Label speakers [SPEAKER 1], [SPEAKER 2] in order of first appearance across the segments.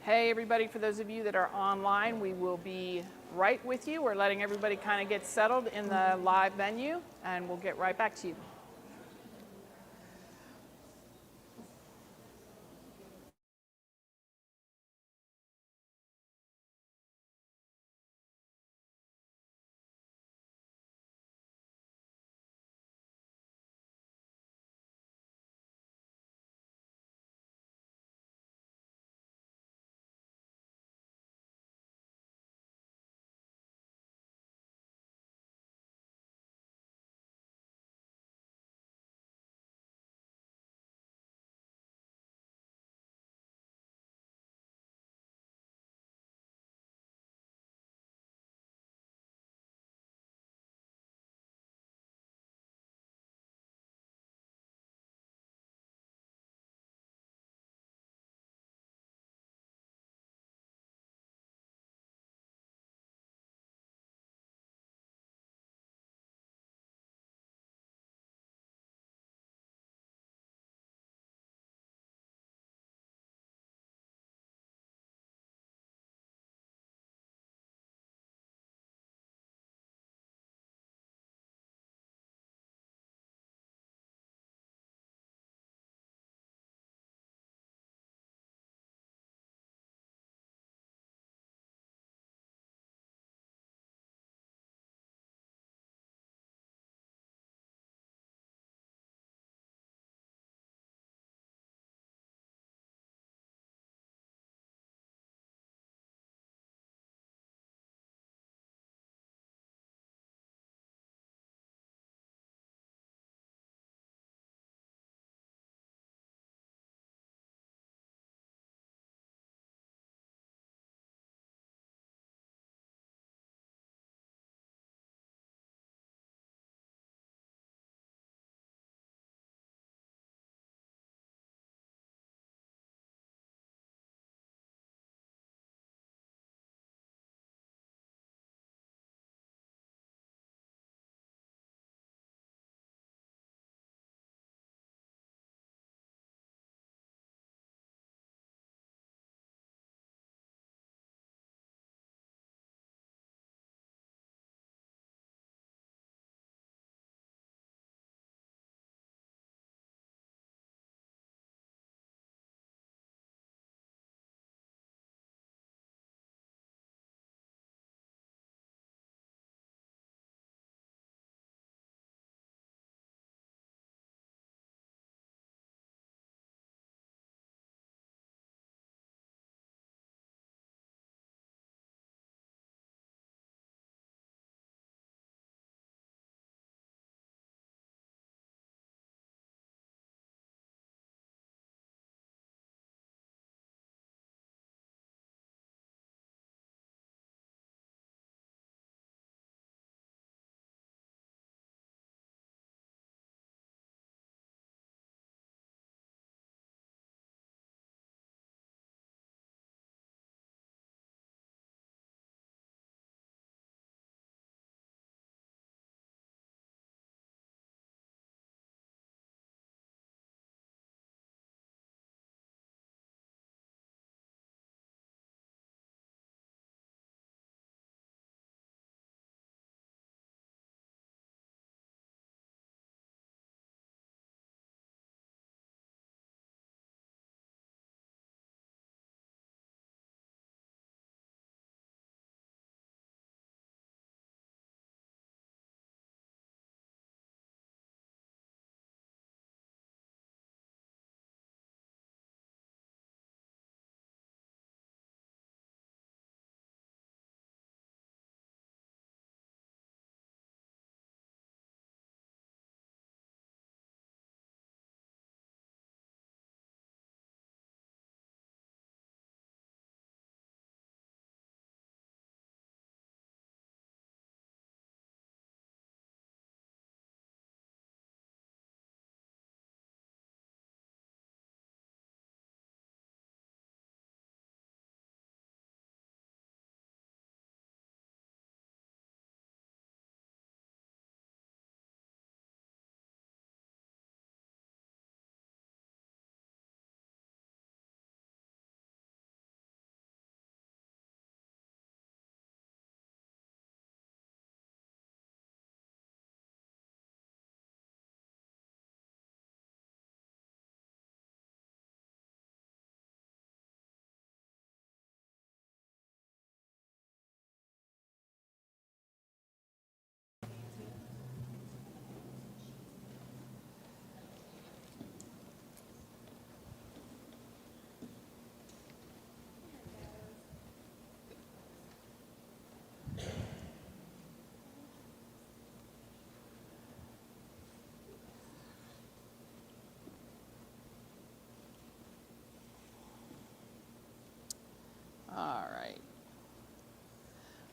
[SPEAKER 1] Hey everybody, for those of you that are online, we will be right with you. We're letting everybody kind of get settled in the live venue, and we'll get right back to you.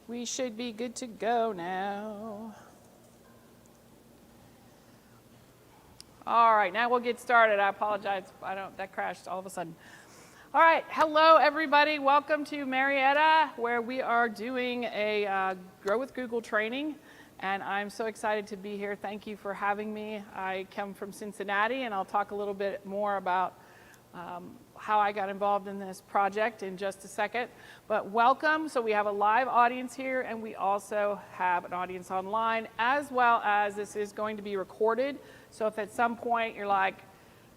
[SPEAKER 1] We should be good to go now. All right, now we'll get started. I apologize. That crashed all of a sudden. All right, hello everybody. Welcome to Marietta, where we are doing a Grow with Google training. And I'm so excited to be here. Thank you for having me. I come from Cincinnati, and I'll talk a little bit more about how I got involved in this project in just a second. But welcome. So we have a live audience here, and we also have an audience online, as well as this is going to be recorded. So if at some point you're like,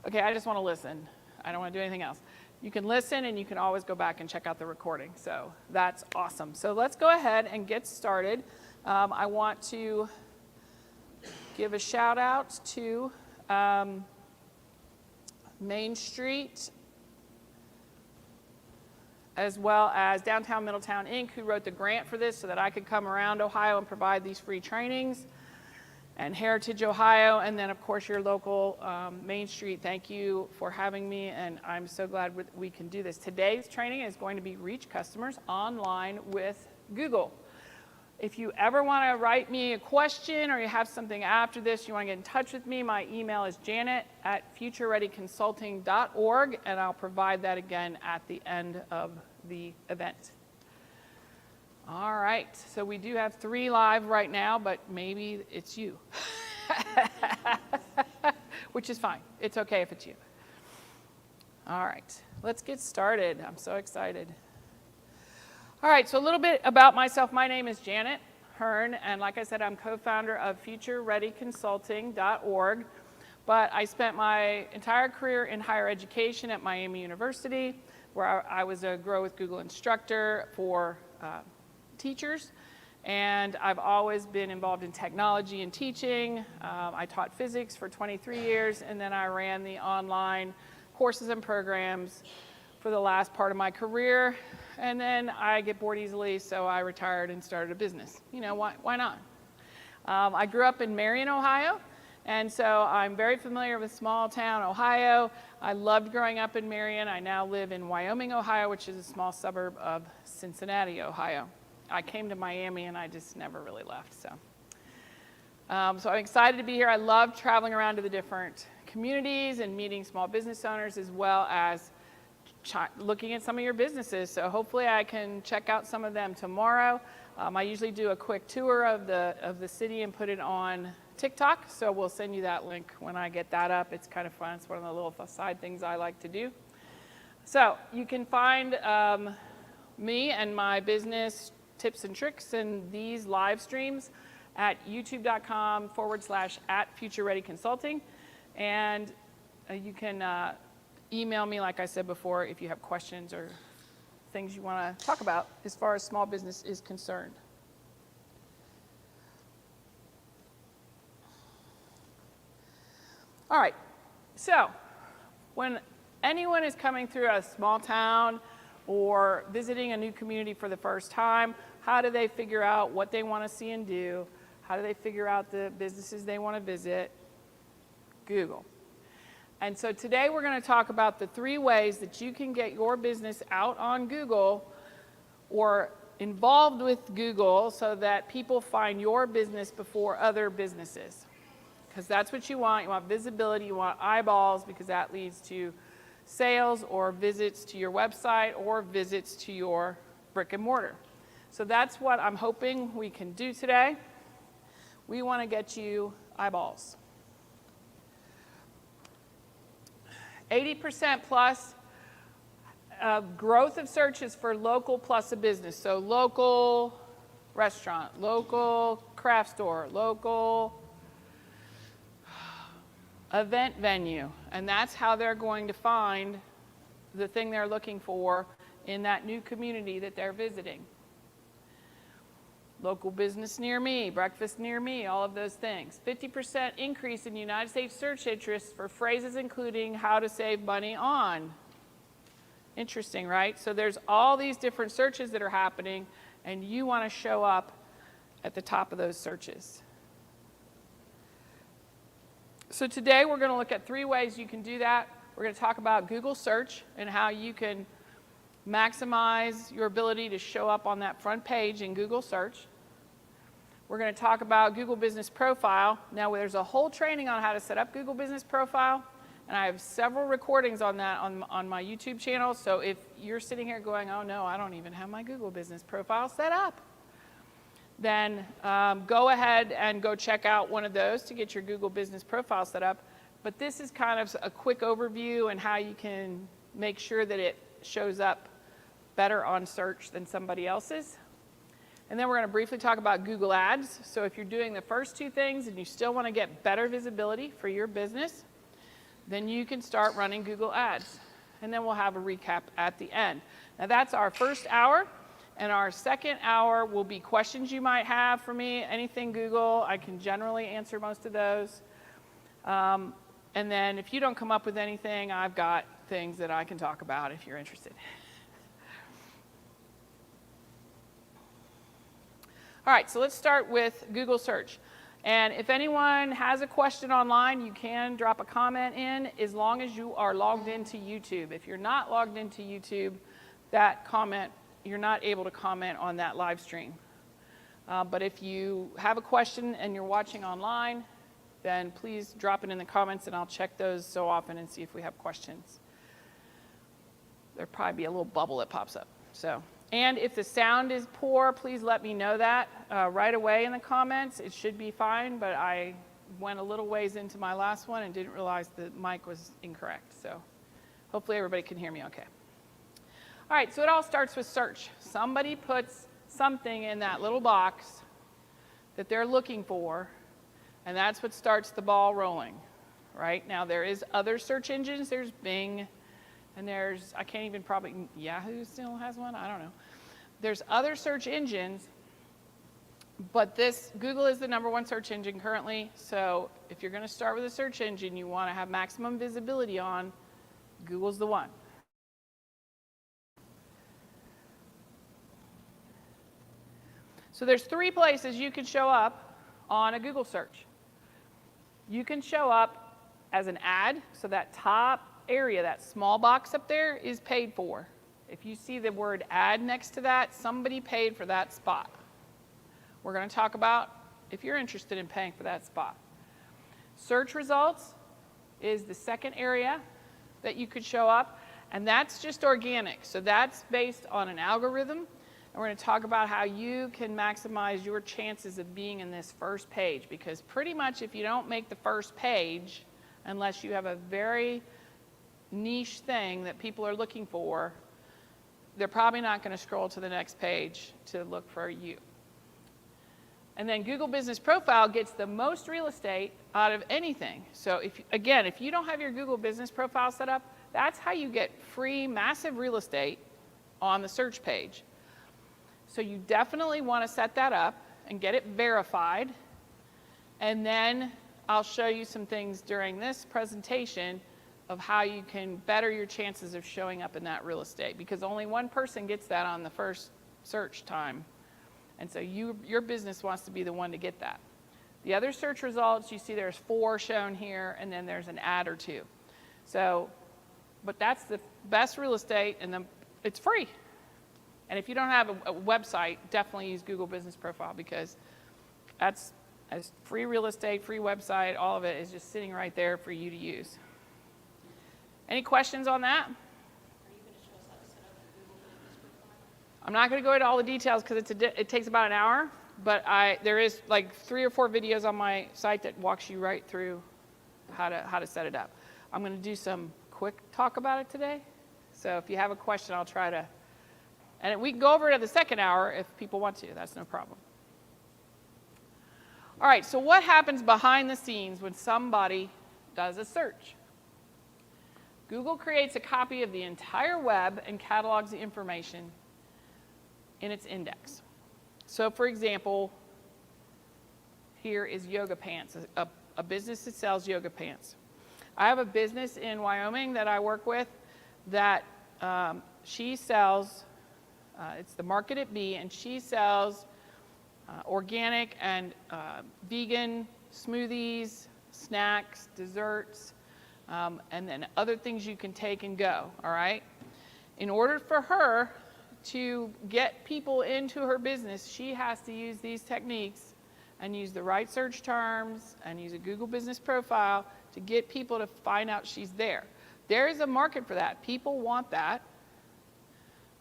[SPEAKER 1] okay, I just want to listen, I don't want to do anything else, you can listen, and you can always go back and check out the recording. So that's awesome. So let's go ahead and get started. I want to give a shout out to Main Street, as well as Downtown Middletown Inc., who wrote the grant for this so that I could come around Ohio and provide these free trainings, and Heritage Ohio, and then of course your local Main Street. Thank you for having me, and I'm so glad we can do this. Today's training is going to be reach customers online with Google. If you ever want to write me a question, or you have something after this, you want to get in touch with me, my email is janet@futurereadyconsulting.org, and I'll provide that again at the end of the event. All right, so we do have 3 live right now, but maybe it's you, which is fine. It's okay if it's you. All right, let's get started. I'm so excited. All right, so a little bit about myself. My name is Janet Hearn, and like I said, I'm co-founder of FutureReadyConsulting.org. But I spent my entire career in higher education at Miami University, where I was a Grow with Google instructor for teachers. And I've always been involved in technology and teaching. I taught physics for 23 years, and then I ran the online courses and programs for the last part of my career. And then I get bored easily, so I retired and started a business. You know, why not? I grew up in Marion, Ohio, and so I'm very familiar with small town Ohio. I loved growing up in Marion. I now live in Wyoming, Ohio, which is a small suburb of Cincinnati, Ohio. I came to Miami, and I just never really left. So I'm excited to be here. I love traveling around to the different communities and meeting small business owners, as well as looking at some of your businesses. So hopefully I can check out some of them tomorrow. I usually do a quick tour of the city and put it on TikTok, so we'll send you that link when I get that up. It's kind of fun. It's one of the little side things I like to do. So you can find me and my business tips and tricks and these live streams at youtube.com/@FutureReadyConsulting. And you can email me, like I said before, if you have questions or things you want to talk about as far as small business is concerned. All right, so when anyone is coming through a small town or visiting a new community for the first time, how do they figure out what they want to see and do? How do they figure out the businesses they want to visit? Google. And so today we're going to talk about the 3 ways that you can get your business out on Google or involved with Google so that people find your business before other businesses. Because that's what you want. You want visibility, you want eyeballs, because that leads to sales or visits to your website or visits to your brick and mortar. So that's what I'm hoping we can do today. We want to get you eyeballs. 80% plus growth of searches for local plus a business. So local restaurant, local craft store, local event venue. And that's how they're going to find the thing they're looking for in that new community that they're visiting. Local business near me, breakfast near me, all of those things. 50% increase in United States search interest for phrases including how to save money on. Interesting, right? So there's all these different searches that are happening, and you want to show up at the top of those searches. So today we're going to look at 3 ways you can do that. We're going to talk about Google search and how you can maximize your ability to show up on that front page in Google search. We're going to talk about Google Business Profile. Now, there's a whole training on how to set up Google Business Profile, and I have several recordings on that on my YouTube channel. So if you're sitting here going, oh no, I don't even have my Google Business Profile set up, then go ahead and go check out one of those to get your Google Business Profile set up. But this is kind of a quick overview and how you can make sure that it shows up better on search than somebody else's. And then we're going to briefly talk about Google Ads. So if you're doing the first two things and you still want to get better visibility for your business, then you can start running Google Ads. And then we'll have a recap at the end. Now that's our first hour. And our second hour will be questions you might have for me, anything Google. I can generally answer most of those. And then if you don't come up with anything, I've got things that I can talk about if you're interested. All right, so let's start with Google search. And if anyone has a question online, you can drop a comment in as long as you are logged into YouTube. If you're not logged into YouTube, that comment, you're not able to comment on that live stream. But if you have a question and you're watching online, then please drop it in the comments and I'll check those so often and see if we have questions. There'll probably be a little bubble that pops up. And if the sound is poor, please let me know that right away in the comments. It should be fine, but I went a little ways into my last one and didn't realize the mic was incorrect. So hopefully everybody can hear me okay. All right, so it all starts with search. Somebody puts something in that little box that they're looking for, and that's what starts the ball rolling, right? Now there is other search engines. There's Bing. And there's, I can't even probably, Yahoo still has one? I don't know. There's other search engines, but Google is the #1 search engine currently. So if you're going to start with a search engine you want to have maximum visibility on, Google's the one. So there's 3 places you can show up on a Google search. You can show up as an ad, so that top area, that small box up there, is paid for. If you see the word ad next to that, somebody paid for that spot. We're going to talk about if you're interested in paying for that spot. Search results is the second area that you could show up, and that's just organic. So that's based on an algorithm, and we're going to talk about how you can maximize your chances of being in this first page, because pretty much if you don't make the first page, unless you have a very niche thing that people are looking for, they're probably not going to scroll to the next page to look for you. And then Google Business Profile gets the most real estate out of anything. So if you don't have your Google Business Profile set up, that's how you get free, massive real estate on the search page. So you definitely want to set that up and get it verified. And then I'll show you some things during this presentation of how you can better your chances of showing up in that real estate, because only one person gets that on the first search time. And so your business wants to be the one to get that. The other search results, you see there's 4 shown here, and then there's an ad or 2. So, but that's the best real estate, and it's free. And if you don't have a website, definitely use Google Business Profile, because that's free real estate, free website, all of it is just sitting right there for you to use. Any questions on that? Are you going to show us how to set up the Google Business Profile? I'm not going to go into all the details because it takes about an hour, but there is like 3 or 4 videos on my site that walks you right through how to set it up. I'm going to do some quick talk about it today. So if you have a question, I'll try to, and we can go over it at the second hour if people want to. That's no problem. All right, so what happens behind the scenes when somebody does a search? Google creates a copy of the entire web and catalogs the information in its index. So for example, here is yoga pants, a business that sells yoga pants. I have a business in Wyoming that I work with that she sells, it's the Market at Bee, and she sells organic and vegan smoothies, snacks, desserts, and then other things you can take and go, all right? In order for her to get people into her business, she has to use these techniques and use the right search terms and use a Google Business Profile to get people to find out she's there. There is a market for that. People want that.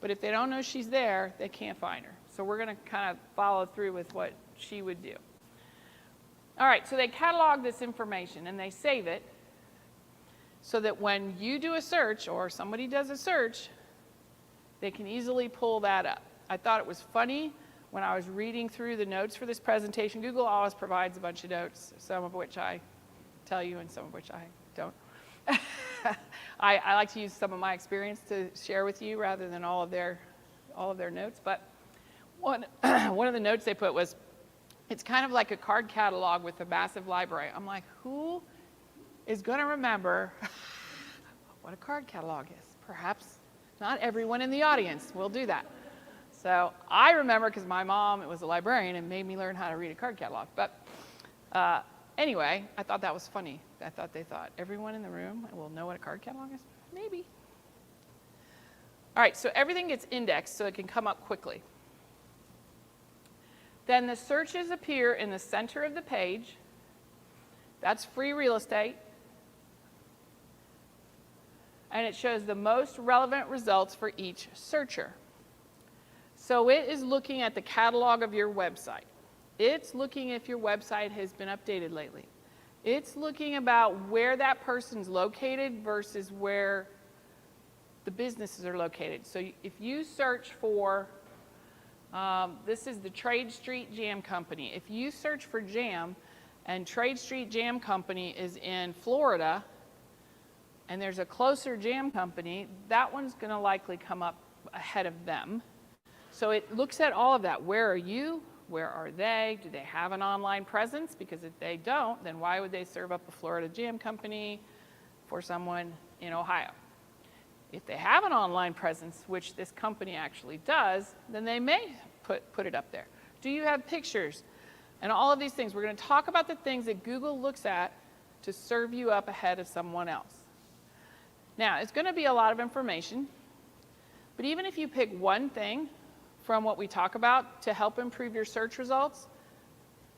[SPEAKER 1] But if they don't know she's there, they can't find her. So we're going to kind of follow through with what she would do. All right, so they catalog this information and they save it so that when you do a search or somebody does a search, they can easily pull that up. I thought it was funny when I was reading through the notes for this presentation. Google always provides a bunch of notes, some of which I tell you and some of which I don't. I like to use some of my experience to share with you rather than all of their notes. But one of the notes they put was, it's kind of like a card catalog with a massive library. I'm like, who is going to remember what a card catalog is? Perhaps not everyone in the audience will do that. So I remember because my mom was a librarian and made me learn how to read a card catalog. But anyway, I thought that was funny. I thought they thought everyone in the room will know what a card catalog is. Maybe. All right, so everything gets indexed so it can come up quickly. Then the searches appear in the center of the page. That's free real estate. And it shows the most relevant results for each searcher. So it is looking at the catalog of your website. It's looking if your website has been updated lately. It's looking about where that person's located versus where the businesses are located. So if you search for, this is the Trade Street Jam Company. If you search for jam and Trade Street Jam Company is in Florida and there's a closer jam company, that one's going to likely come up ahead of them. So it looks at all of that. Where are you? Where are they? Do they have an online presence? Because if they don't, then why would they serve up a Florida jam company for someone in Ohio? If they have an online presence, which this company actually does, then they may put it up there. Do you have pictures? And all of these things. We're going to talk about the things that Google looks at to serve you up ahead of someone else. Now, it's going to be a lot of information, but even if you pick one thing from what we talk about to help improve your search results,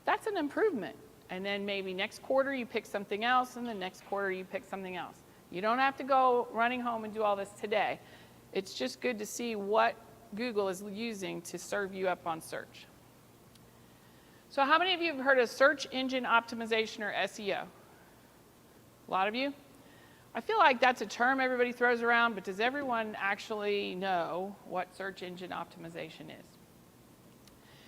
[SPEAKER 1] that's an improvement. And then maybe next quarter you pick something else, and the next quarter you pick something else. You don't have to go running home and do all this today. It's just good to see what Google is using to serve you up on search. So how many of you have heard of search engine optimization or SEO? A lot of you? I feel like that's a term everybody throws around, but does everyone actually know what search engine optimization is?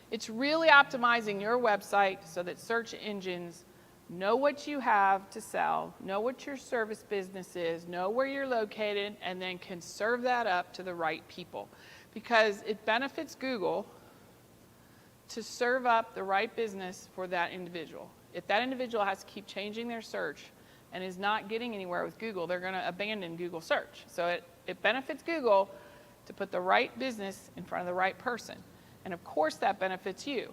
[SPEAKER 1] It's really optimizing your website so that search engines know what you have to sell, know what your service business is, know where you're located, and then can serve that up to the right people. Because it benefits Google to serve up the right business for that individual. If that individual has to keep changing their search and is not getting anywhere with Google, they're going to abandon Google search. So it benefits Google to put the right business in front of the right person. And of course that benefits you.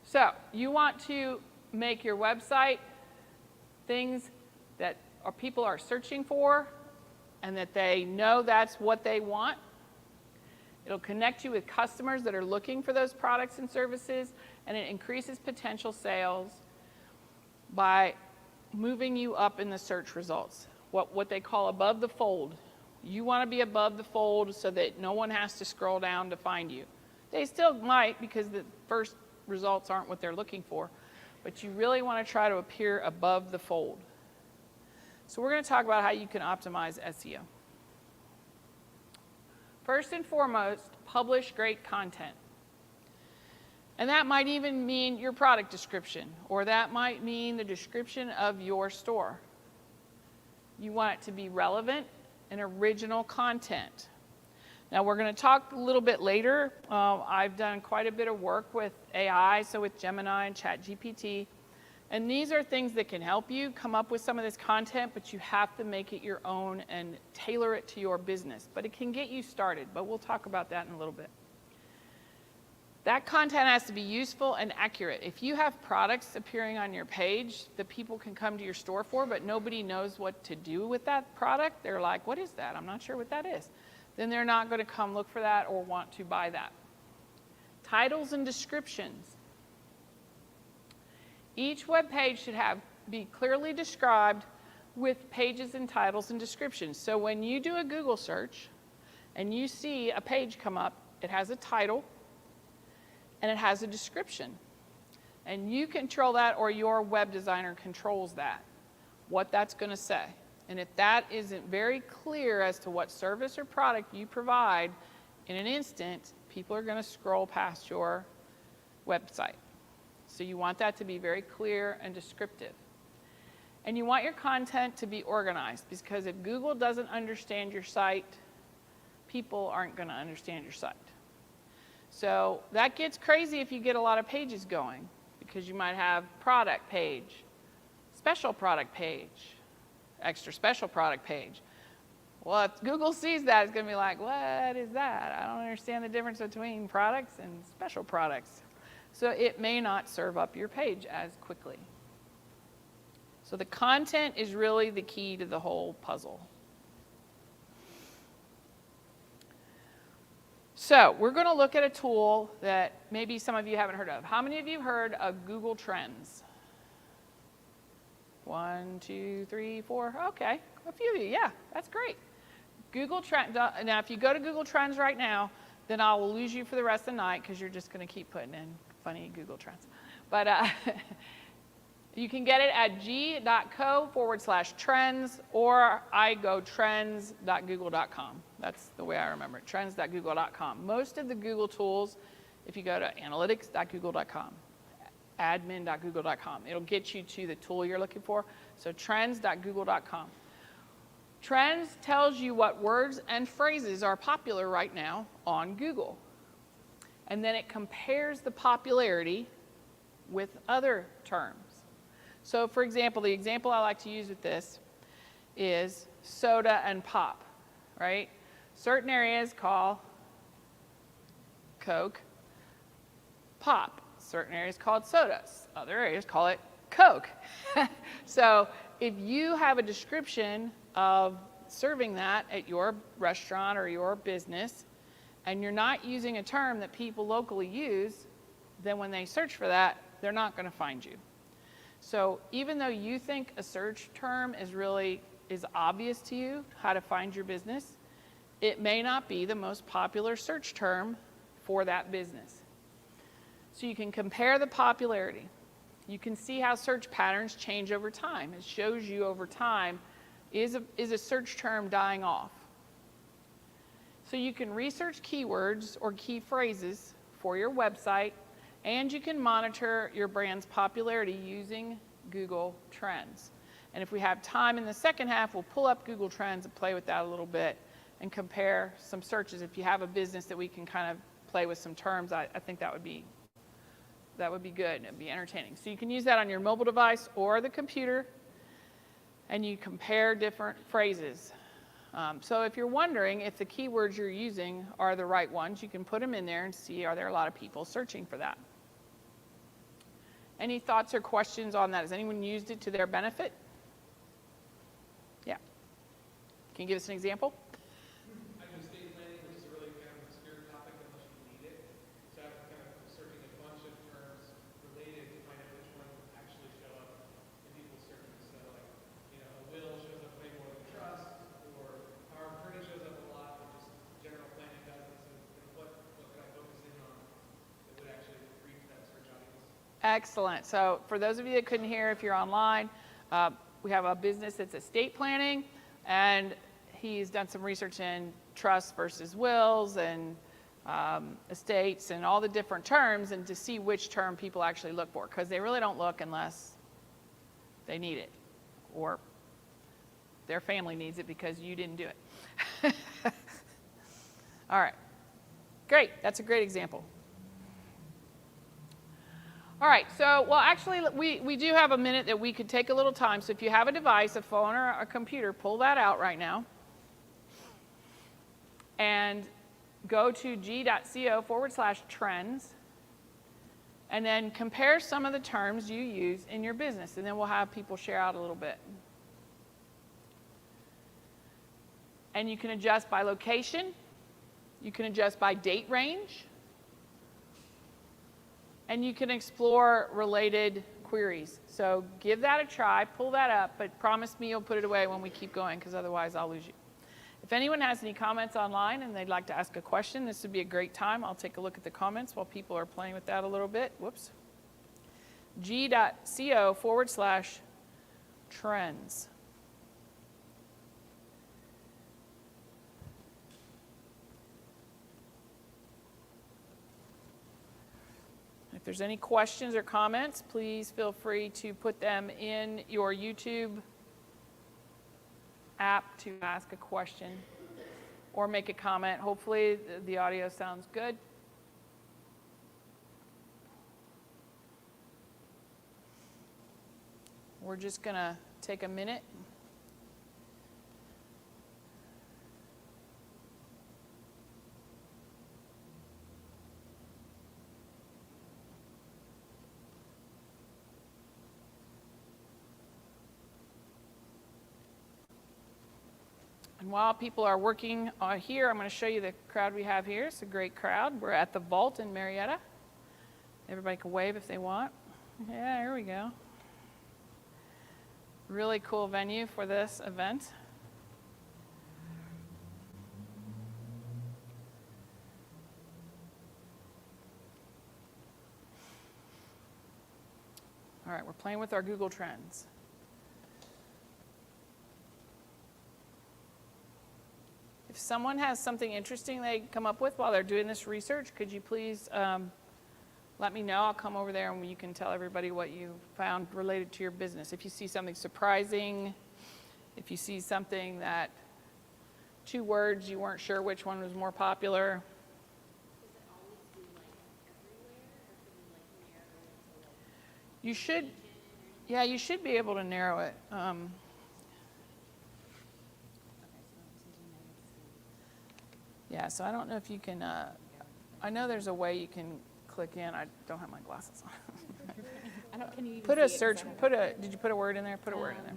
[SPEAKER 1] So you want to make your website things that people are searching for and that they know that's what they want. It'll connect you with customers that are looking for those products and services, and it increases potential sales by moving you up in the search results, what they call above the fold. You want to be above the fold so that no one has to scroll down to find you. They still might because the first results aren't what they're looking for, but you really want to try to appear above the fold. So we're going to talk about how you can optimize SEO. First and foremost, publish great content. And that might even mean your product description, or that might mean the description of your store. You want it to be relevant and original content. Now we're going to talk a little bit later. I've done quite a bit of work with AI, so with Gemini and ChatGPT. And these are things that can help you come up with some of this content, but you have to make it your own and tailor it to your business. But it can get you started, but we'll talk about that in a little bit. That content has to be useful and accurate. If you have products appearing on your page that people can come to your store for, but nobody knows what to do with that product, they're like, what is that? I'm not sure what that is. Then they're not going to come look for that or want to buy that. Titles and descriptions. Each web page should be clearly described with pages and titles and descriptions. So when you do a Google search and you see a page come up, it has a title and it has a description. And you control that, or your web designer controls that, what that's going to say. And if that isn't very clear as to what service or product you provide, in an instant, people are going to scroll past your website. So you want that to be very clear and descriptive. And you want your content to be organized, because if Google doesn't understand your site, people aren't going to understand your site. So that gets crazy if you get a lot of pages going, because you might have product page, special product page, extra special product page. Well, if Google sees that, it's going to be like, what is that? I don't understand the difference between products and special products. So it may not serve up your page as quickly. So the content is really the key to the whole puzzle. So we're going to look at a tool that maybe some of you haven't heard of. How many of you heard of Google Trends? 1, 2, 3, 4. Okay, a few of you. Yeah, that's great. Google Trends. Now, if you go to Google Trends right now, then I will lose you for the rest of the night, because you're just going to keep putting in funny Google Trends. But you can get it at g.co/trends, or I go trends.google.com. That's the way I remember it, trends.google.com. Most of the Google tools, if you go to analytics.google.com, admin.google.com, it'll get you to the tool you're looking for. So trends.google.com. Trends tells you what words and phrases are popular right now on Google. And then it compares the popularity with other terms. So for example, the example I like to use with this is soda and pop, right? Certain areas call Coke pop. Certain areas call it sodas. Other areas call it Coke. So if you have a description of serving that at your restaurant or your business, and you're not using a term that people locally use, then when they search for that, they're not going to find you. So even though you think a search term is obvious to you how to find your business, it may not be the most popular search term for that business. So you can compare the popularity. You can see how search patterns change over time. It shows you over time, is a search term dying off? So you can research keywords or key phrases for your website, and you can monitor your brand's popularity using Google Trends. And if we have time in the second half, we'll pull up Google Trends and play with that a little bit and compare some searches. If you have a business that we can kind of play with some terms, I think that would be good. It'd be entertaining. So you can use that on your mobile device or the computer, and you compare different phrases. So if you're wondering if the keywords you're using are the right ones, you can put them in there and see, are there a lot of people searching for that? Any thoughts or questions on that? Has anyone used it to their benefit? Yeah. Can you give us an example?
[SPEAKER 2] I do estate planning, which is a really kind of obscure topic unless you need it. So I'm kind of searching a bunch of terms related to find out which one actually show up in people's searches. So like, a will shows up way more than trust, or power of attorney shows up a lot, or just general planning doesn't. So what can I focus in on that would actually reach that search audience?
[SPEAKER 1] Excellent. So for those of you that couldn't hear, if you're online, we have a business that's estate planning, and he's done some research in trusts versus wills and estates and all the different terms, and to see which term people actually look for, because they really don't look unless they need it or their family needs it because you didn't do it. All right. Great. That's a great example. All right, so, well, actually, we do have a minute that we could take a little time. So if you have a device, a phone or a computer, pull that out right now. And go to g.co/trends. And then compare some of the terms you use in your business, and then we'll have people share out a little bit. And you can adjust by location. You can adjust by date range. And you can explore related queries. So give that a try, pull that up, but promise me you'll put it away when we keep going, because otherwise I'll lose you. If anyone has any comments online and they'd like to ask a question, this would be a great time. I'll take a look at the comments while people are playing with that a little bit. Whoops. g.co/trends. If there's any questions or comments, please feel free to put them in your YouTube app to ask a question or make a comment. Hopefully the audio sounds good. We're just going to take a minute. And while people are working here, I'm going to show you the crowd we have here. It's a great crowd. We're at the Vault in Marietta. Everybody can wave if they want. Yeah, here we go. Really cool venue for this event. All right, we're playing with our Google Trends. If someone has something interesting they come up with while they're doing this research, could you please let me know? I'll come over there and you can tell everybody what you found related to your business. If you see something surprising, if you see something that 2 words, you weren't sure which one was more popular.
[SPEAKER 3] Does it always be like everywhere, or can we like narrow it to like?
[SPEAKER 1] You should, yeah, you should be able to narrow it. Yeah, so I don't know if you can, I know there's a way you can click in. I don't have my glasses on.
[SPEAKER 3] Can you even
[SPEAKER 1] Put a
[SPEAKER 3] see it?
[SPEAKER 1] search, did you put a word in there? Put a word in there.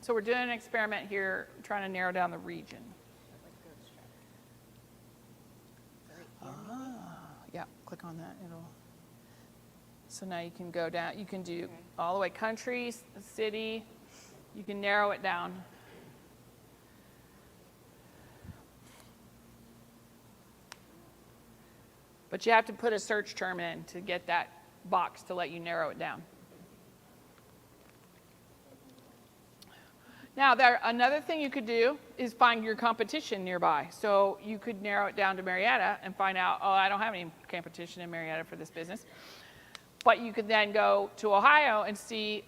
[SPEAKER 1] So we're doing an experiment here, trying to narrow down the region. Yeah, click on that. So now you can go down, you can do all the way country, city, you can narrow it down. But you have to put a search term in to get that box to let you narrow it down. Now, another thing you could do is find your competition nearby. So you could narrow it down to Marietta and find out, oh, I don't have any competition in Marietta for this business. But you could then go to Ohio and see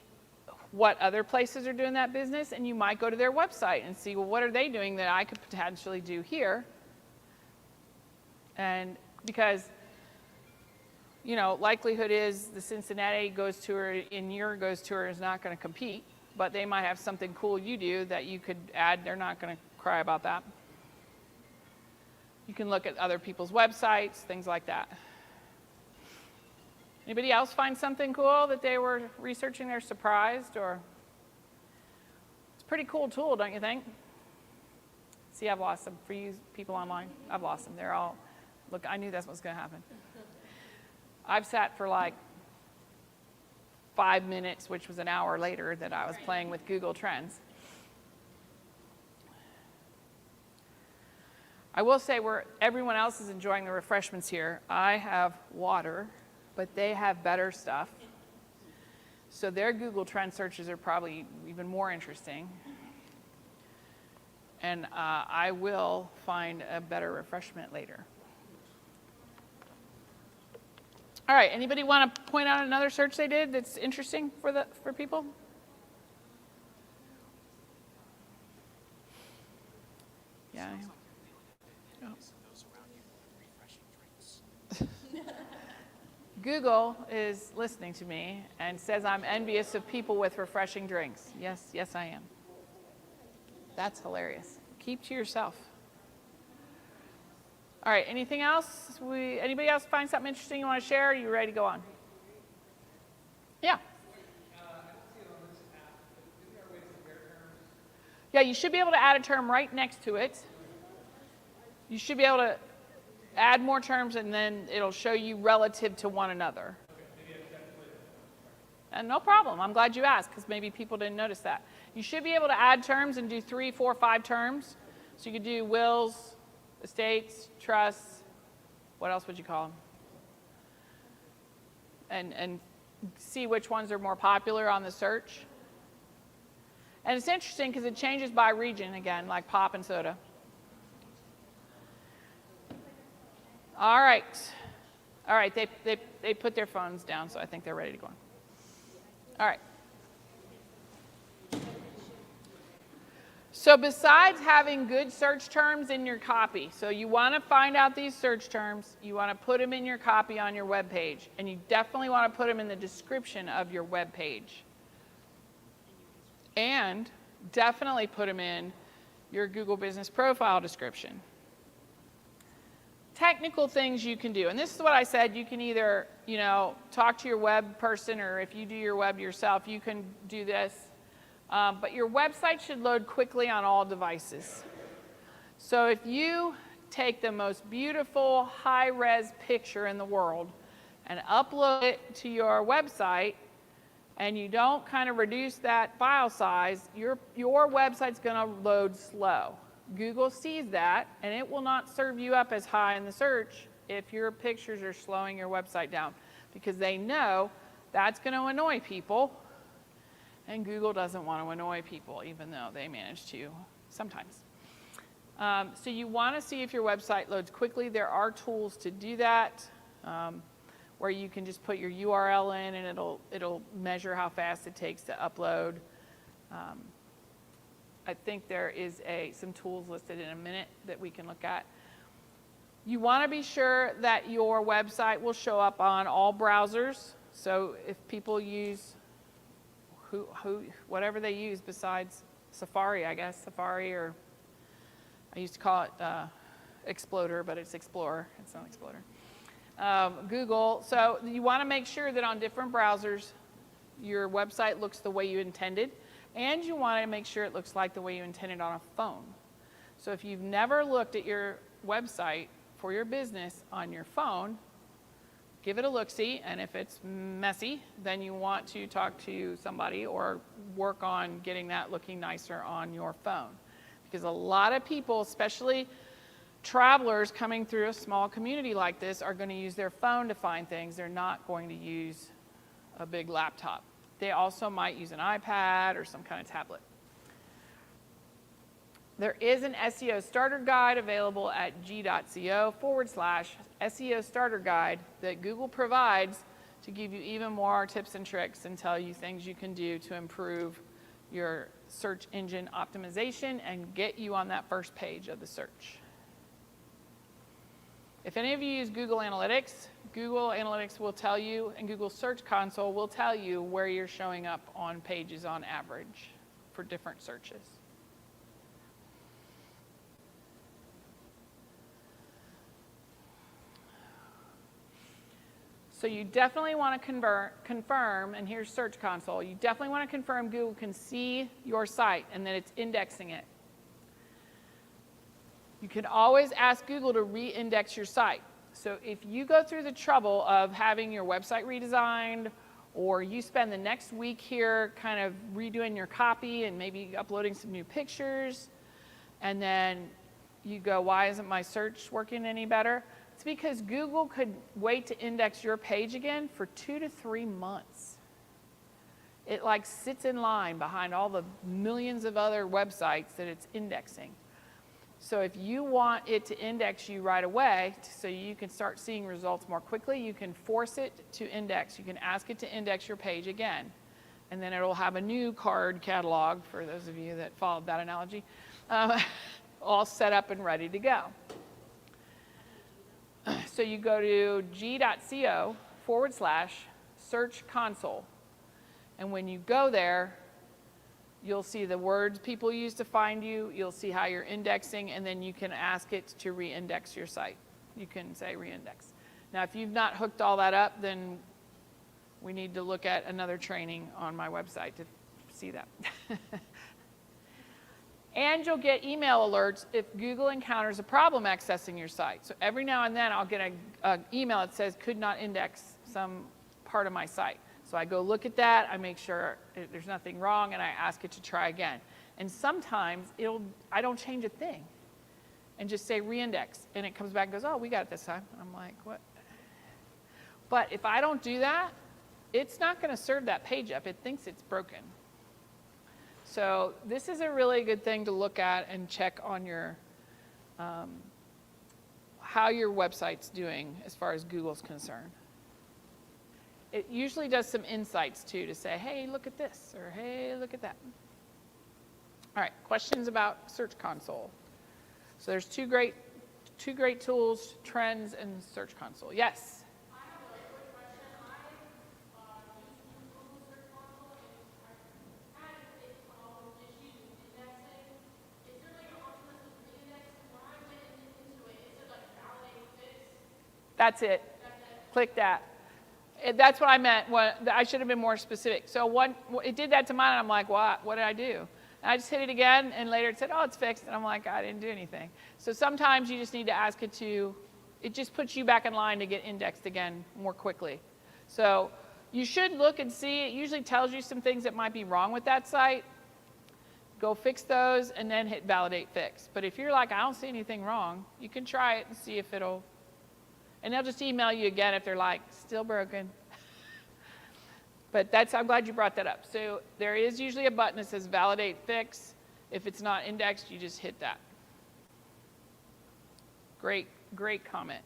[SPEAKER 1] what other places are doing that business, and you might go to their website and see, well, what are they doing that I could potentially do here? And because, likelihood is the Cincinnati ghost tour in your ghost tour is not going to compete, but they might have something cool you do that you could add. They're not going to cry about that. You can look at other people's websites, things like that. Anybody else find something cool that they were researching they're surprised? Or it's a pretty cool tool, don't you think? See, I've lost them. For you people online, I've lost them. They're all, look, I knew that's what's going to happen. I've sat for like 5 minutes, which was an hour later, that I was playing with Google Trends. I will say everyone else is enjoying the refreshments here. I have water, but they have better stuff. So their Google Trend searches are probably even more interesting. And I will find a better refreshment later. All right, anybody want to point out another search they did that's interesting for people? Yeah. Oh. Google is listening to me and says I'm envious of people with refreshing drinks. Yes, I am. That's hilarious. Keep to yourself. All right, anything else? Anybody else find something interesting you want to share? Are you ready to go on? Yeah. Yeah, you should be able to add a term right next to it. You should be able to add more terms, and then it'll show you relative to one another. And no problem. I'm glad you asked, because maybe people didn't notice that. You should be able to add terms and do 3, 4, 5 terms. So you could do wills, estates, trusts. What else would you call them? And see which ones are more popular on the search. And it's interesting because it changes by region again, like pop and soda. All right. All right, they put their phones down, so I think they're ready to go on. All right. So besides having good search terms in your copy, so you want to find out these search terms, you want to put them in your copy on your web page, and you definitely want to put them in the description of your web page. And definitely put them in your Google Business Profile description. Technical things you can do, and this is what I said, you can either, talk to your web person, or if you do your web yourself, you can do this. But your website should load quickly on all devices. So if you take the most beautiful high-res picture in the world and upload it to your website, and you don't kind of reduce that file size, your website's going to load slow. Google sees that, and it will not serve you up as high in the search if your pictures are slowing your website down, because they know that's going to annoy people, and Google doesn't want to annoy people, even though they manage to sometimes. So you want to see if your website loads quickly. There are tools to do that, where you can just put your URL in, and it'll measure how fast it takes to upload. I think there is some tools listed in a minute that we can look at. You want to be sure that your website will show up on all browsers. So if people use whatever they use besides Safari, I guess, Safari, or I used to call it Explorer, but it's Explorer. It's not Explorer. Google. So you want to make sure that on different browsers, your website looks the way you intended. And you want to make sure it looks like the way you intended on a phone. So if you've never looked at your website for your business on your phone, give it a look-see, and if it's messy, then you want to talk to somebody or work on getting that looking nicer on your phone. Because a lot of people, especially travelers coming through a small community like this, are going to use their phone to find things. They're not going to use a big laptop. They also might use an iPad or some kind of tablet. There is an SEO starter guide available at g.co/SEO starter guide that Google provides to give you even more tips and tricks and tell you things you can do to improve your search engine optimization and get you on that first page of the search. If any of you use Google Analytics will tell you, and Google Search Console will tell you where you're showing up on pages on average for different searches. So you definitely want to confirm, and here's Search Console, you definitely want to confirm Google can see your site and that it's indexing it. You can always ask Google to re-index your site. So if you go through the trouble of having your website redesigned, or you spend the next week here kind of redoing your copy and maybe uploading some new pictures, and then you go, why isn't my search working any better? It's because Google could wait to index your page again for 2 to 3 months. It like sits in line behind all the millions of other websites that it's indexing. So if you want it to index you right away so you can start seeing results more quickly, you can force it to index. You can ask it to index your page again. And then it'll have a new card catalog, for those of you that followed that analogy, all set up and ready to go. So you go to g.co/Search Console. And when you go there, you'll see the words people use to find you, you'll see how you're indexing, and then you can ask it to re-index your site. you can say reindex. Now, if you've not hooked all that up, then we need to look at another training on my website to see that. And you'll get email alerts if Google encounters a problem accessing your site. So every now and then I'll get an email that says could not index some part of my site. So I go look at that, I make sure there's nothing wrong, and I ask it to try again. And sometimes I don't change a thing and just say reindex, and it comes back and goes, oh, we got it this time. And I'm like, what? But if I don't do that, it's not going to serve that page up. It thinks it's broken. So this is a really good thing to look at and check on your how your website's doing as far as Google's concerned. It usually does some insights too to say, hey, look at this, or hey, look at that. All right, questions about Search Console. So there's two great tools, Trends and Search Console. Yes?
[SPEAKER 3] I have a quick question. I used Google Search Console and I had issues with indexing. Is there like an option that says reindex? When I went into it, it said like validate fix.
[SPEAKER 1] That's it. Click that. That's what I meant. I should have been more specific. So it did that to mine, and I'm like, what did I do? And I just hit it again, and later it said, oh, it's fixed. And I'm like, I didn't do anything. So sometimes you just need to ask it it just puts you back in line to get indexed again more quickly. So you should look and see. It usually tells you some things that might be wrong with that site. Go fix those, and then hit validate fix. But if you're like, I don't see anything wrong, you can try it and see if it'll. And they'll just email you again if they're like, still broken. But I'm glad you brought that up. So there is usually a button that says validate fix. If it's not indexed, you just hit that. Great comment.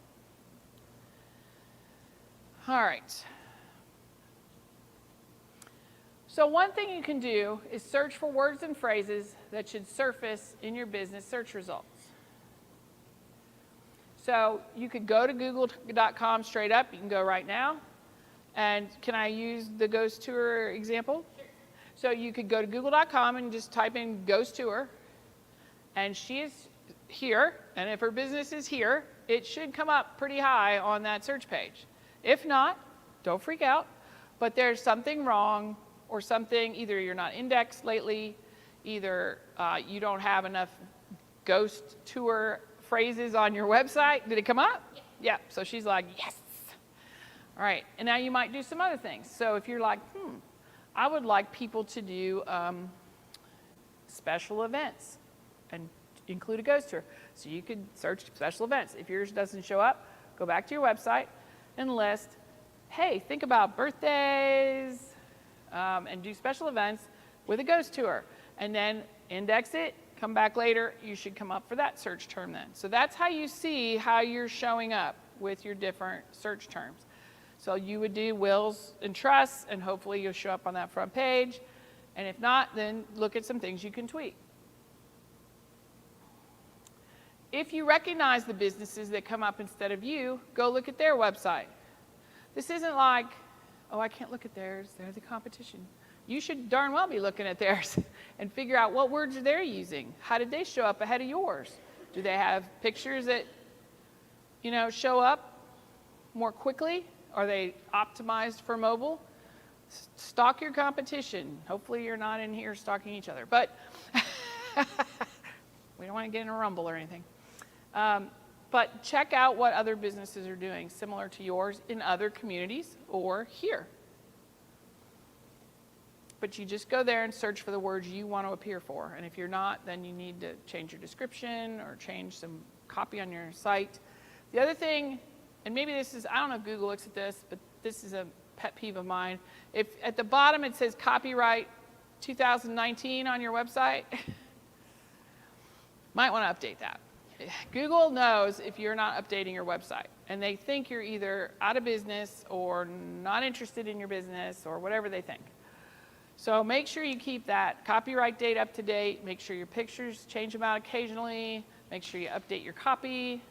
[SPEAKER 1] All right. So one thing you can do is search for words and phrases that should surface in your business search results. So you could go to google.com straight up. You can go right now. And can I use the Ghost Tour example? Sure. So you could go to google.com and just type in Ghost Tour. And she is here. And if her business is here, it should come up pretty high on that search page. If not, don't freak out. But there's something wrong or something, either you're not indexed lately, either you don't have enough Ghost Tour phrases on your website. Did it come up? Yeah. So she's like, yes. All right. And now you might do some other things. So if you're like, I would like people to do special events and include a ghost tour. So you could search special events. If yours doesn't show up, go back to your website and list, hey, think about birthdays and do special events with a ghost tour. And then index it. Come back later, you should come up for that search term then. So that's how you see how you're showing up with your different search terms. So you would do wills and trusts, and hopefully you'll show up on that front page. And if not, then look at some things you can tweak. If you recognize the businesses that come up instead of you, go look at their website. This isn't like, oh, I can't look at theirs, they're the competition. You should darn well be looking at theirs and figure out what words are they using. How did they show up ahead of yours? Do they have pictures that, show up more quickly? Are they optimized for mobile? Stalk your competition. Hopefully you're not in here stalking each other, but we don't want to get in a rumble or anything. But check out what other businesses are doing similar to yours in other communities or here. But you just go there and search for the words you want to appear for. And if you're not, then you need to change your description or change some copy on your site. The other thing, and maybe this is, I don't know if Google looks at this, but this is a pet peeve of mine. If at the bottom it says copyright 2019 on your website, might want to update that. Google knows if you're not updating your website, and they think you're either out of business or not interested in your business or whatever they think. So make sure you keep that copyright date up to date. Make sure your pictures, change them out occasionally. Make sure you update your copy,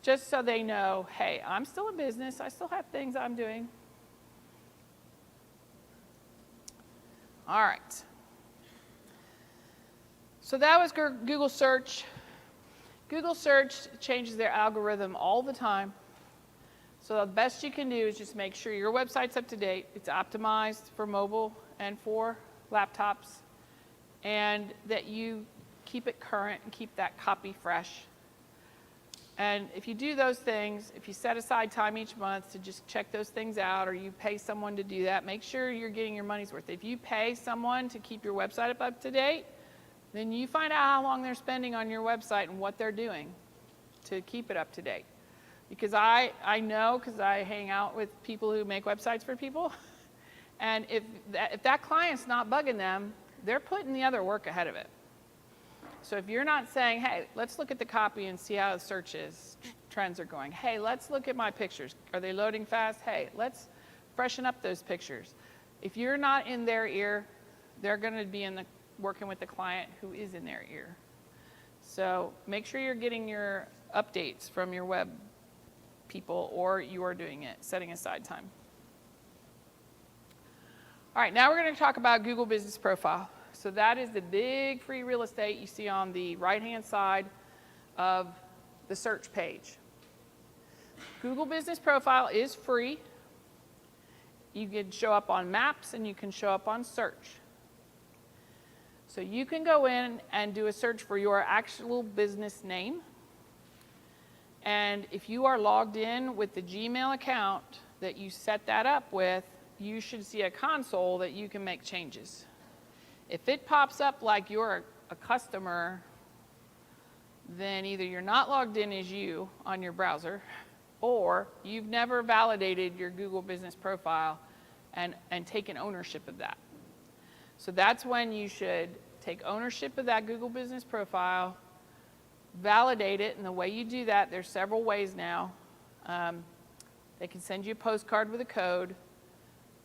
[SPEAKER 1] just so they know, hey, I'm still in business. I still have things I'm doing. All right. So that was Google search. Google search changes their algorithm all the time. So the best you can do is just make sure your website's up to date. It's optimized for mobile and for laptops, and that you keep it current and keep that copy fresh. And if you do those things, if you set aside time each month to just check those things out, or you pay someone to do that, make sure you're getting your money's worth. If you pay someone to keep your website up to date, then you find out how long they're spending on your website and what they're doing to keep it up to date. Because I know, because I hang out with people who make websites for people, and if that client's not bugging them, they're putting the other work ahead of it. So if you're not saying, hey, let's look at the copy and see how the search trends are going. Hey, let's look at my pictures. Are they loading fast? Hey, let's freshen up those pictures. If you're not in their ear, they're going to be working with the client who is in their ear. So make sure you're getting your updates from your web people, or you are doing it, setting aside time. All right, now we're going to talk about Google Business Profile. So that is the big free real estate you see on the right-hand side of the search page. Google Business Profile is free. You can show up on maps and you can show up on search. So you can go in and do a search for your actual business name. And if you are logged in with the Gmail account that you set that up with, you should see a console that you can make changes. If it pops up like you're a customer, then either you're not logged in as you on your browser, or you've never validated your Google Business Profile and taken ownership of that. So that's when you should take ownership of that Google Business Profile, validate it, and the way you do that, there's several ways now. They can send you a postcard with a code.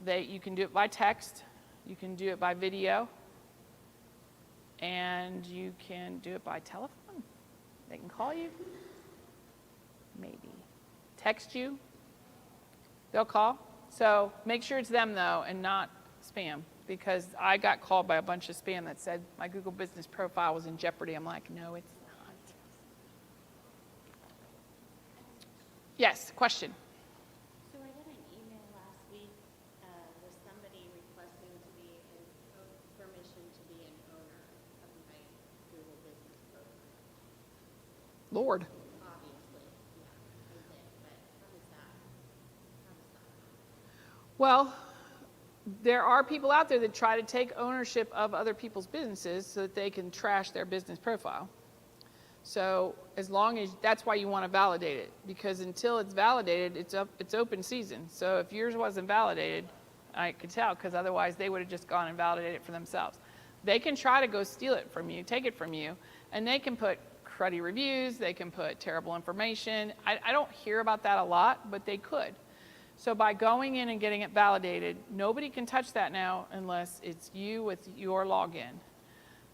[SPEAKER 1] You can do it by text. You can do it by video. And you can do it by telephone. They can call you, maybe text you. They'll call. So make sure it's them, though, and not spam, because I got called by a bunch of spam that said my Google Business Profile was in jeopardy. I'm like, no, it's not. Yes, question.
[SPEAKER 4] So I got an email last week with somebody requesting to be permission to be an owner of my Google Business Profile.
[SPEAKER 1] Lord.
[SPEAKER 4] Obviously, yeah, I did. But how does that work?
[SPEAKER 1] Well, there are people out there that try to take ownership of other people's businesses so that they can trash their business profile. So as long as, that's why you want to validate it, because until it's validated, it's open season. So if yours wasn't validated, I could tell, because otherwise they would have just gone and validated it for themselves. They can try to go steal it from you, take it from you, and they can put cruddy reviews, they can put terrible information. I don't hear about that a lot, but they could. So by going in and getting it validated, nobody can touch that now unless it's you with your login.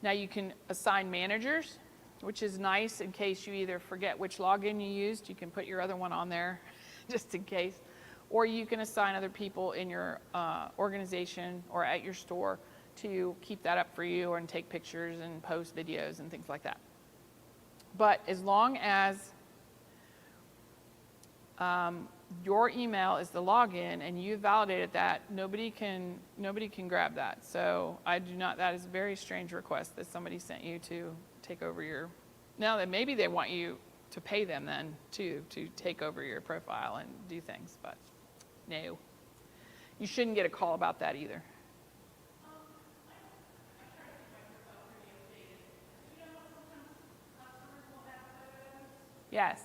[SPEAKER 1] Now you can assign managers, which is nice in case you either forget which login you used. You can put your other one on there just in case. Or you can assign other people in your organization or at your store to keep that up for you and take pictures and post videos and things like that. But as long as your email is the login and you validated that, nobody can grab that. So I do not, that is a very strange request that somebody sent you to take over your, now that maybe they want you to pay them then too, to take over your profile and do things, but no. You shouldn't get a call about that either. Yes.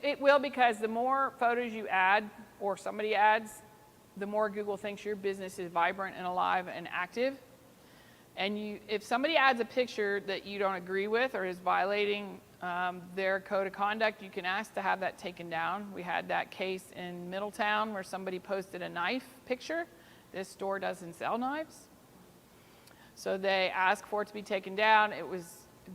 [SPEAKER 1] It will, because the more photos you add or somebody adds, the more Google thinks your business is vibrant and alive and active. And if somebody adds a picture that you don't agree with or is violating their code of conduct, you can ask to have that taken down. We had that case in Middletown where somebody posted a knife picture. This store doesn't sell knives. So they asked for it to be taken down.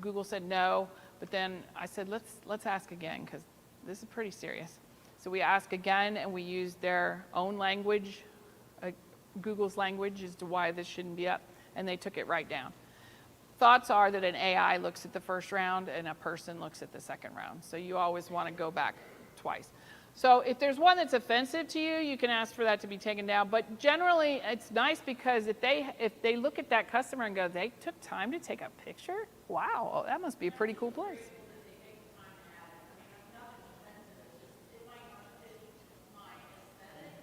[SPEAKER 1] Google said no, but then I said, let's ask again, because this is pretty serious. So we ask again, and we use their own language, Google's language, as to why this shouldn't be up, and they took it right down. Thoughts are that an AI looks at the first round and a person looks at the second round. So you always want to go back twice. So if there's one that's offensive to you, you can ask for that to be taken down. But generally, it's nice because if they look at that customer and go, they took time to take a picture? Wow, that must be a pretty cool place.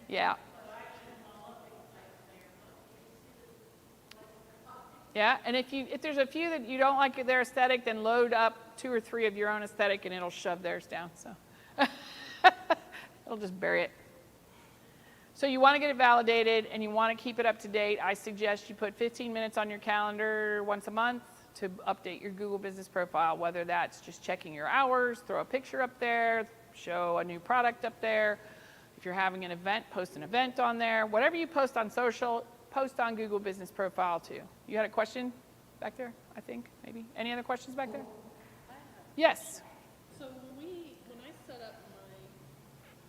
[SPEAKER 1] Yeah. Yeah, and if there's a few that you don't like their aesthetic, then load up 2 or 3 of your own aesthetic and it'll shove theirs down. So it'll just bury it. So you want to get it validated and you want to keep it up to date. I suggest you put 15 minutes on your calendar once a month to update your Google Business Profile, whether that's just checking your hours, throw a picture up there, show a new product up there. If you're having an event, post an event on there. Whatever you post on social, post on Google Business Profile too. You had a question back there, I think, maybe? Any other questions back there? Yes.
[SPEAKER 5] So when I set up my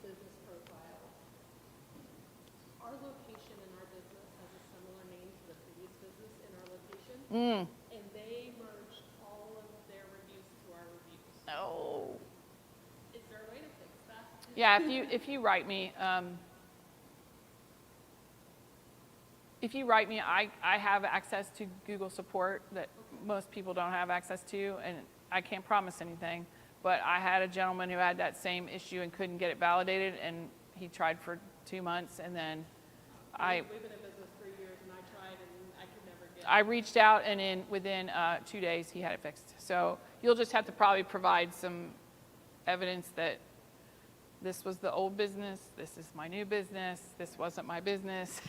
[SPEAKER 5] business profile, our location in our business has a similar name to the previous business in our location, and they merged all of their reviews to our reviews.
[SPEAKER 1] Oh.
[SPEAKER 5] Is there a way to fix that?
[SPEAKER 1] Yeah, if you write me, I have access to Google support that most people don't have access to, and I can't promise anything, but I had a gentleman who had that same issue and couldn't get it validated, and he tried for 2 months, and then
[SPEAKER 5] We've been in business 3 years, and I tried, and I could never get it.
[SPEAKER 1] I reached out, and within 2 days, he had it fixed. So you'll just have to probably provide some evidence that this was the old business, this is my new business, this wasn't my business,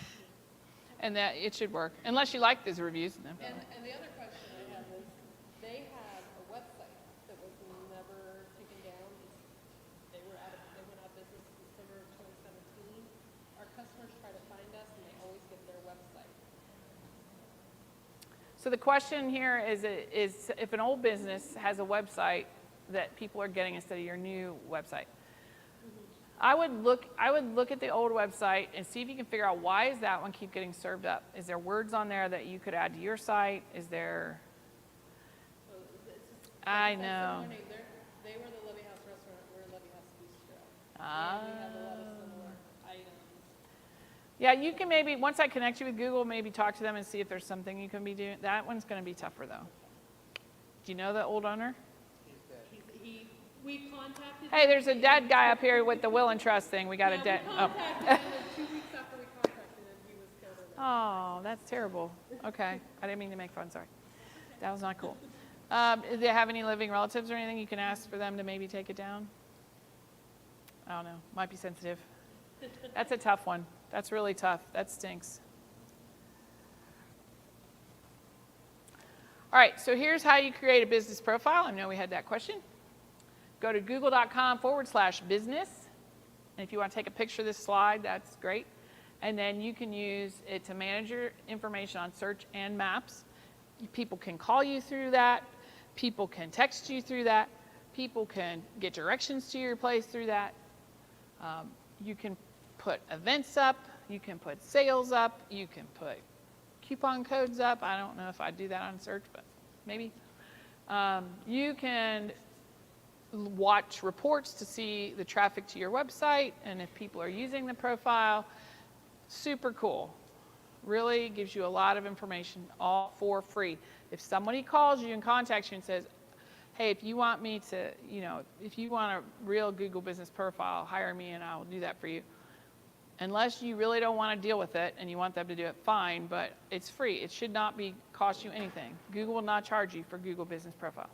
[SPEAKER 1] and that it should work, unless you like those reviews.
[SPEAKER 5] And the other question I have is, they had a website that was never taken down. They went out of business in December of 2017. Our customers try to find us, and they always get their website.
[SPEAKER 1] So the question here is if an old business has a website that people are getting instead of your new website. I would look at the old website and see if you can figure out why is that one keep getting served up. Is there words on there that you could add to your site? Is there?
[SPEAKER 5] So it's just,
[SPEAKER 1] I know.
[SPEAKER 5] They were the Levy House restaurant. We're Levy House Bistro.
[SPEAKER 1] Ah.
[SPEAKER 5] And we have a lot of similar items.
[SPEAKER 1] Yeah, you can maybe, once I connect you with Google, maybe talk to them and see if there's something you can be doing. That one's going to be tougher, though. Do you know the old owner?
[SPEAKER 5] We contacted
[SPEAKER 1] Hey, there's a dead guy up here with the will and trust thing. We got a dead.
[SPEAKER 5] We
[SPEAKER 1] Oh.
[SPEAKER 5] contacted him, and 2 weeks after we contacted him, he was killed over.
[SPEAKER 1] Oh, that's terrible. Okay, I didn't mean to make fun. Sorry. That was not cool. Do they have any living relatives or anything you can ask for them to maybe take it down? I don't know. Might be sensitive. That's a tough one. That's really tough. That stinks. All right, so here's how you create a business profile. I know we had that question. Go to google.com/business. And if you want to take a picture of this slide, that's great. And then you can use it to manage your information on search and maps. People can call you through that. People can text you through that. People can get directions to your place through that. You can put events up. You can put sales up. You can put coupon codes up. I don't know if I'd do that on search, but maybe. You can watch reports to see the traffic to your website and if people are using the profile. Super cool. Really gives you a lot of information, all for free. If somebody calls you and contacts you and says, hey, if you want me to, if you want a real Google Business Profile, hire me and I'll do that for you. Unless you really don't want to deal with it and you want them to do it, fine, but it's free. It should not cost you anything. Google will not charge you for Google Business Profile.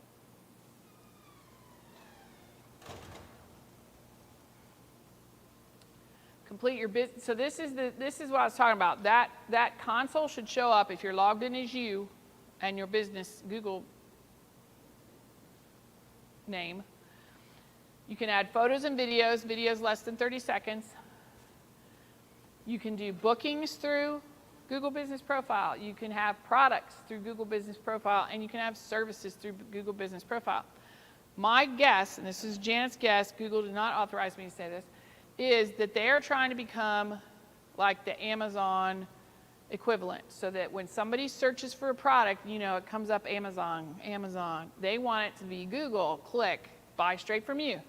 [SPEAKER 1] Complete your business. So this is what I was talking about. That console should show up if you're logged in as you and your business Google name. You can add photos and videos less than 30 seconds. You can do bookings through Google Business Profile. You can have products through Google Business Profile, and you can have services through Google Business Profile. My guess, and this is Janet's guess, Google did not authorize me to say this, is that they are trying to become like the Amazon equivalent, so that when somebody searches for a product, you know, it comes up Amazon, Amazon. They want it to be Google, click, buy straight from you.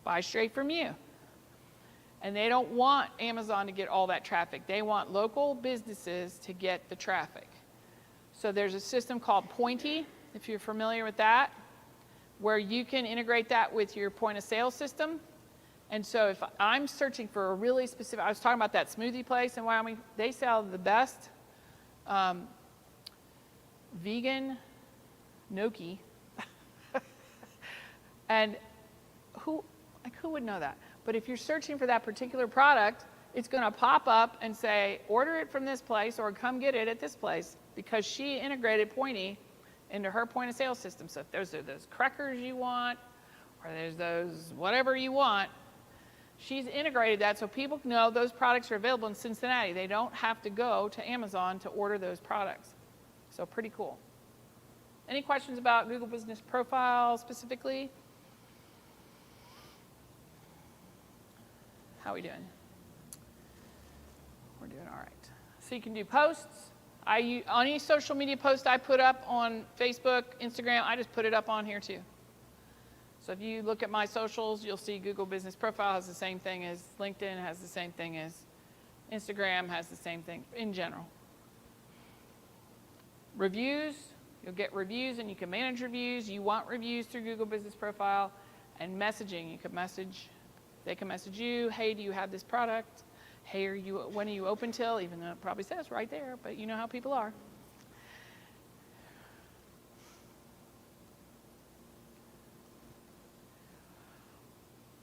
[SPEAKER 1] Buy straight from you. And they don't want Amazon to get all that traffic. They want local businesses to get the traffic. So there's a system called Pointy, if you're familiar with that, where you can integrate that with your point of sale system. And so if I'm searching for a really specific, I was talking about that smoothie place in Wyoming, they sell the best vegan gnocchi. And who would know that? But if you're searching for that particular product, it's going to pop up and say, order it from this place or come get it at this place, because she integrated Pointy into her point of sale system. So if those are those crackers you want, or there's those whatever you want, she's integrated that so people know those products are available in Cincinnati. They don't have to go to Amazon to order those products. So pretty cool. Any questions about Google Business Profile specifically? How are we doing? We're doing all right. So you can do posts. On any social media post I put up on Facebook, Instagram, I just put it up on here too. So if you look at my socials, you'll see Google Business Profile has the same thing as LinkedIn, has the same thing as Instagram, has the same thing in general. Reviews, you'll get reviews and you can manage reviews. You want reviews through Google Business Profile. And messaging, you can message, they can message you, hey, do you have this product? Hey, when are you open till? Even though it probably says right there, but you know how people are.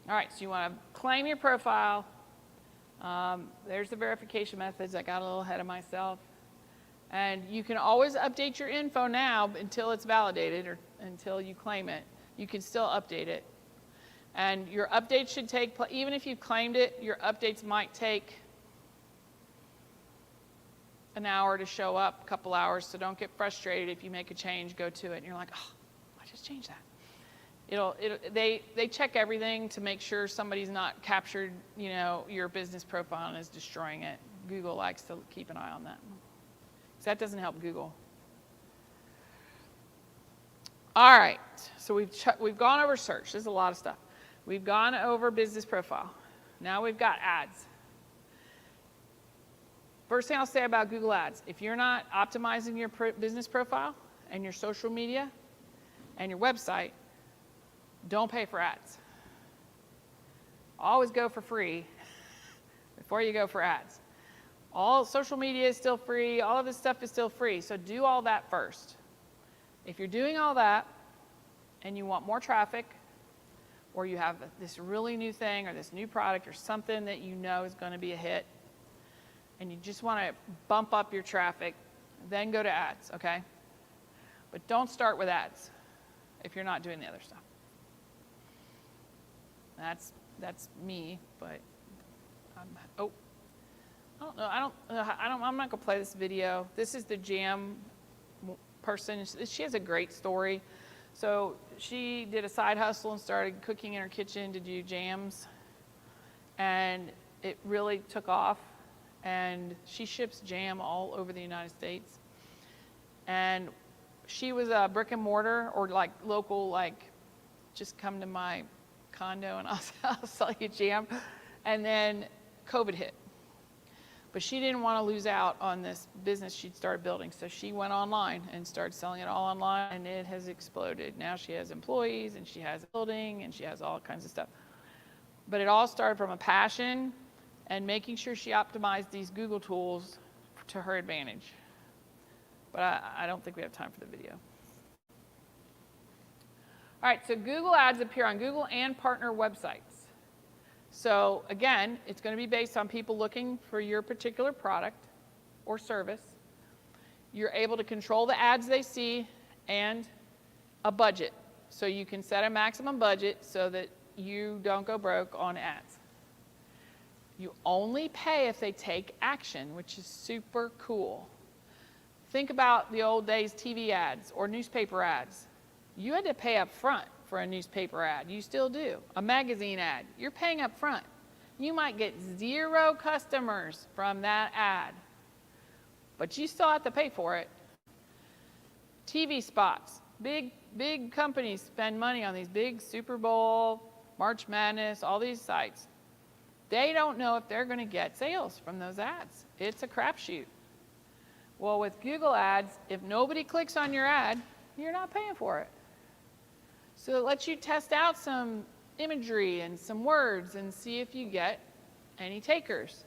[SPEAKER 1] All right, so you want to claim your profile. There's the verification methods. I got a little ahead of myself. And you can always update your info now until it's validated or until you claim it. You can still update it. And your updates should take, even if you've claimed it, your updates might take an hour to show up, a couple hours, so don't get frustrated if you make a change, go to it, and you're like, oh, I just changed that. They check everything to make sure somebody's not captured, you know, your business profile and is destroying it. Google likes to keep an eye on that. So that doesn't help Google. All right, so we've gone over search. There's a lot of stuff. We've gone over business profile. Now we've got ads. First thing I'll say about Google Ads, if you're not optimizing your business profile and your social media and your website, don't pay for ads. Always go for free before you go for ads. All social media is still free. All of this stuff is still free. So do all that first. If you're doing all that and you want more traffic, or you have this really new thing or this new product or something that you know is going to be a hit, and you just want to bump up your traffic, then go to ads, okay? But don't start with ads if you're not doing the other stuff. That's me, but I don't know. I'm not gonna play this video. This is the jam person. She has a great story. So she did a side hustle and started cooking in her kitchen to do jams, and it really took off. And she ships jam all over the United States. And she was a brick and mortar or like local, like just come to my condo and I'll sell you jam. And then COVID hit. But she didn't want to lose out on this business she'd started building. So she went online and started selling it all online, and it has exploded. Now she has employees and she has a building and she has all kinds of stuff. But it all started from a passion and making sure she optimized these Google tools to her advantage. But I don't think we have time for the video. All right, so Google Ads appear on Google and partner websites. So again, it's going to be based on people looking for your particular product or service. You're able to control the ads they see and a budget. So you can set a maximum budget so that you don't go broke on ads. You only pay if they take action, which is super cool. Think about the old days TV ads or newspaper ads. You had to pay up front for a newspaper ad. You still do. A magazine ad, you're paying up front. You might get 0 customers from that ad, but you still have to pay for it. TV spots. Big companies spend money on these big Super Bowl, March Madness, all these sites. They don't know if they're going to get sales from those ads. It's a crapshoot. Well, with Google Ads, if nobody clicks on your ad, you're not paying for it. So it lets you test out some imagery and some words and see if you get any takers.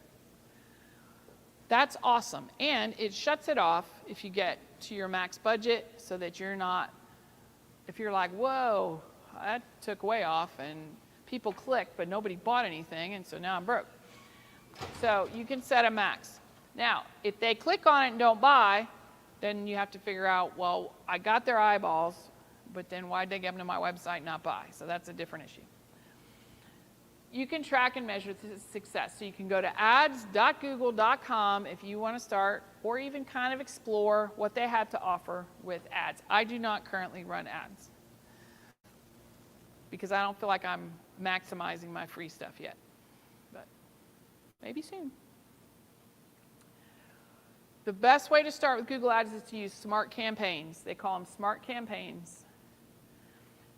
[SPEAKER 1] That's awesome. And it shuts it off if you get to your max budget, so that you're not, if you're like, whoa, that took way off and people clicked but nobody bought anything, and so now I'm broke. So you can set a max. Now, if they click on it and don't buy, then you have to figure out, well, I got their eyeballs, but then why'd they get them to my website and not buy? So that's a different issue. You can track and measure success. So you can go to ads.google.com if you want to start, or even kind of explore what they have to offer with ads. I do not currently run ads because I don't feel like I'm maximizing my free stuff yet, but maybe soon. The best way to start with Google Ads is to use smart campaigns. They call them smart campaigns.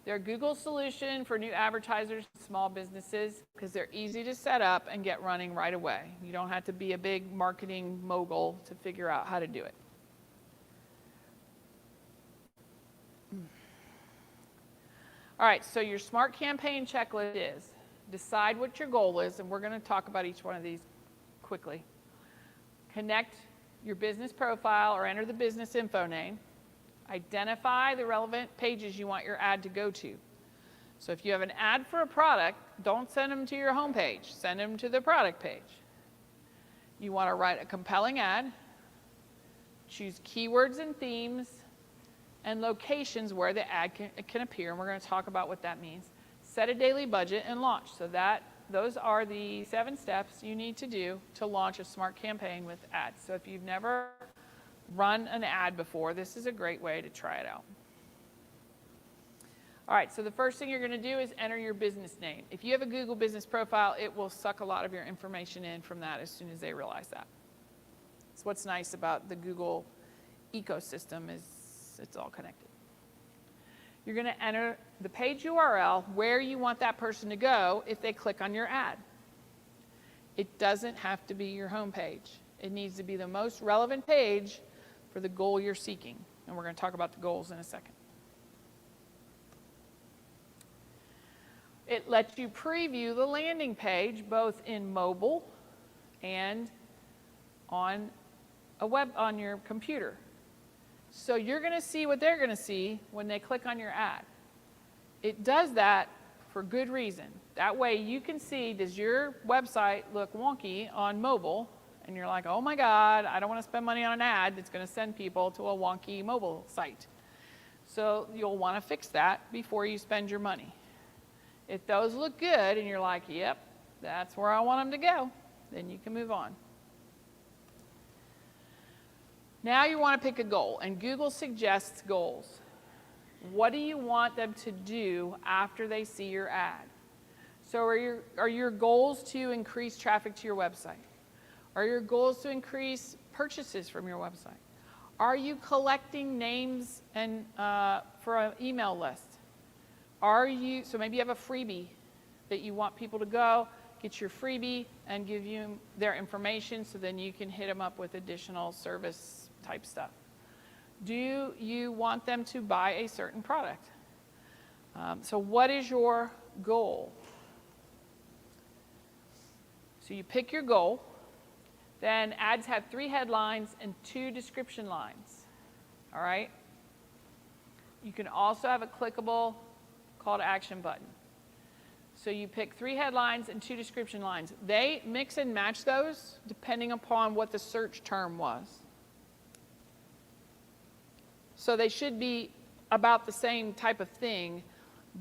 [SPEAKER 1] They're Google's solution for new advertisers and small businesses because they're easy to set up and get running right away. You don't have to be a big marketing mogul to figure out how to do it. All right, so your smart campaign checklist is decide what your goal is, and we're going to talk about each one of these quickly. Connect your business profile or enter the business info name. Identify the relevant pages you want your ad to go to. So if you have an ad for a product, don't send them to your home page. Send them to the product page. You want to write a compelling ad. Choose keywords and themes and locations where the ad can appear, and we're going to talk about what that means. Set a daily budget and launch. So those are the 7 steps you need to do to launch a smart campaign with ads. So if you've never run an ad before, this is a great way to try it out. All right, so the first thing you're going to do is enter your business name. If you have a Google business profile, it will suck a lot of your information in from that as soon as they realize that. So what's nice about the Google ecosystem is it's all connected. You're going to enter the page URL where you want that person to go if they click on your ad. It doesn't have to be your home page. It needs to be the most relevant page for the goal you're seeking. And we're going to talk about the goals in a second. It lets you preview the landing page both in mobile and on your computer. So you're going to see what they're going to see when they click on your ad. It does that for good reason. That way you can see, does your website look wonky on mobile? And you're like, oh my God, I don't want to spend money on an ad that's going to send people to a wonky mobile site. So you'll want to fix that before you spend your money. If those look good and you're like, yep, that's where I want them to go, then you can move on. Now you want to pick a goal, and Google suggests goals. What do you want them to do after they see your ad? So are your goals to increase traffic to your website? Are your goals to increase purchases from your website? Are you collecting names and for an email list? So maybe you have a freebie that you want people to go, get your freebie, and give you their information so then you can hit them up with additional service type stuff. Do you want them to buy a certain product? So what is your goal? So you pick your goal. Then ads have 3 headlines and 2 description lines. All right? You can also have a clickable call to action button. So you pick 3 headlines and 2 description lines. They mix and match those depending upon what the search term was. So they should be about the same type of thing,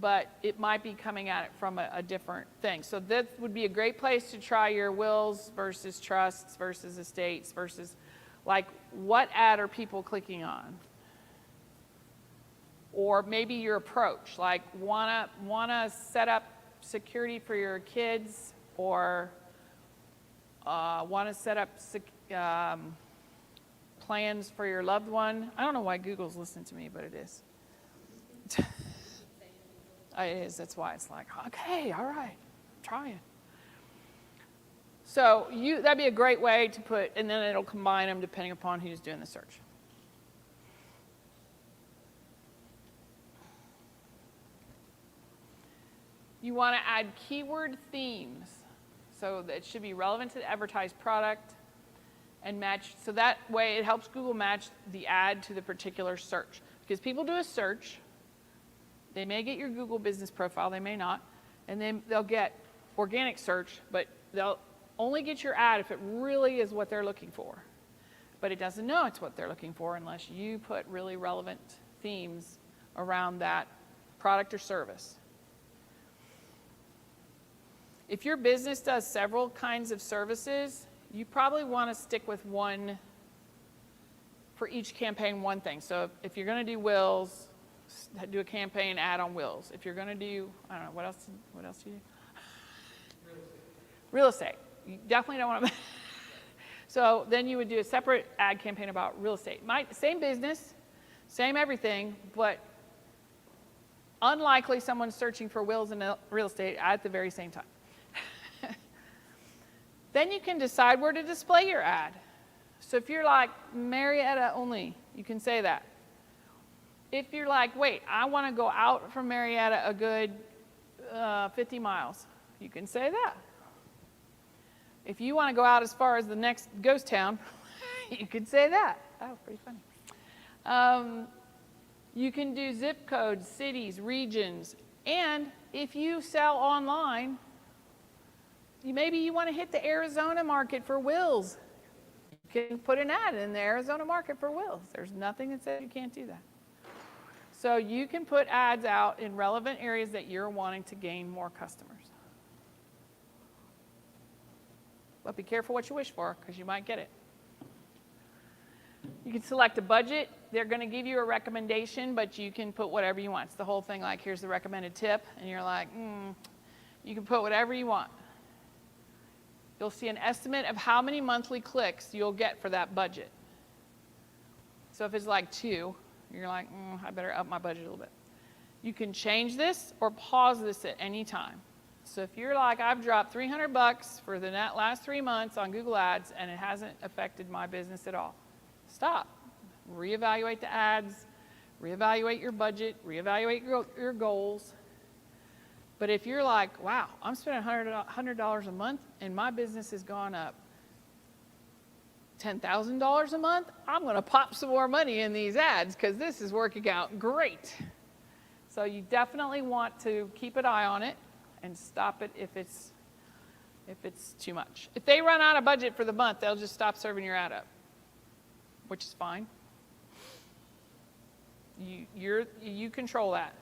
[SPEAKER 1] but it might be coming at it from a different thing. So that would be a great place to try your wills versus trusts versus estates versus, like, what ad are people clicking on? Or maybe your approach, like wanna set up security for your kids, or want to set up plans for your loved one. I don't know why Google's listening to me, but it is. It is. That's why it's like, okay, all right, trying. So that'd be a great way to put, and then it'll combine them depending upon who's doing the search. You want to add keyword themes. So that it should be relevant to the advertised product and match. So that way it helps Google match the ad to the particular search. Because people do a search. They may get your Google business profile, they may not. And then they'll get organic search, but they'll only get your ad if it really is what they're looking for. But it doesn't know it's what they're looking for unless you put really relevant themes around that product or service. If your business does several kinds of services, you probably want to stick with one for each campaign, one thing. So if you're going to do wills, do a campaign ad on wills. If you're going to do, I don't know, what else do you do? Real estate. You definitely don't want to. So then you would do a separate ad campaign about real estate. Same business, same everything, but unlikely someone's searching for wills and real estate at the very same time. Then you can decide where to display your ad. So if you're like Marietta only, you can say that. If you're like, wait, I want to go out from Marietta a good 50 miles, you can say that. If you want to go out as far as the next ghost town, you could say that. That was pretty funny. You can do zip codes, cities, regions, and if you sell online, maybe you want to hit the Arizona market for wills. You can put an ad in the Arizona market for wills. There's nothing that says you can't do that. So you can put ads out in relevant areas that you're wanting to gain more customers. But be careful what you wish for, because you might get it. You can select a budget. They're going to give you a recommendation, but you can put whatever you want. It's the whole thing, like here's the recommended tip, and you're like, you can put whatever you want. You'll see an estimate of how many monthly clicks you'll get for that budget. So if it's like 2, you're like, I better up my budget a little bit. You can change this or pause this at any time. So if you're like, I've dropped $300 for the last 3 months on Google Ads and it hasn't affected my business at all, stop. Reevaluate the ads, reevaluate your budget, reevaluate your goals. But if you're like, wow, I'm spending $100 a month and my business has gone up $10,000 a month, I'm going to pop some more money in these ads because this is working out great. So you definitely want to keep an eye on it and stop it if it's too much. If they run out of budget for the month, they'll just stop serving your ad up, which is fine. You control that.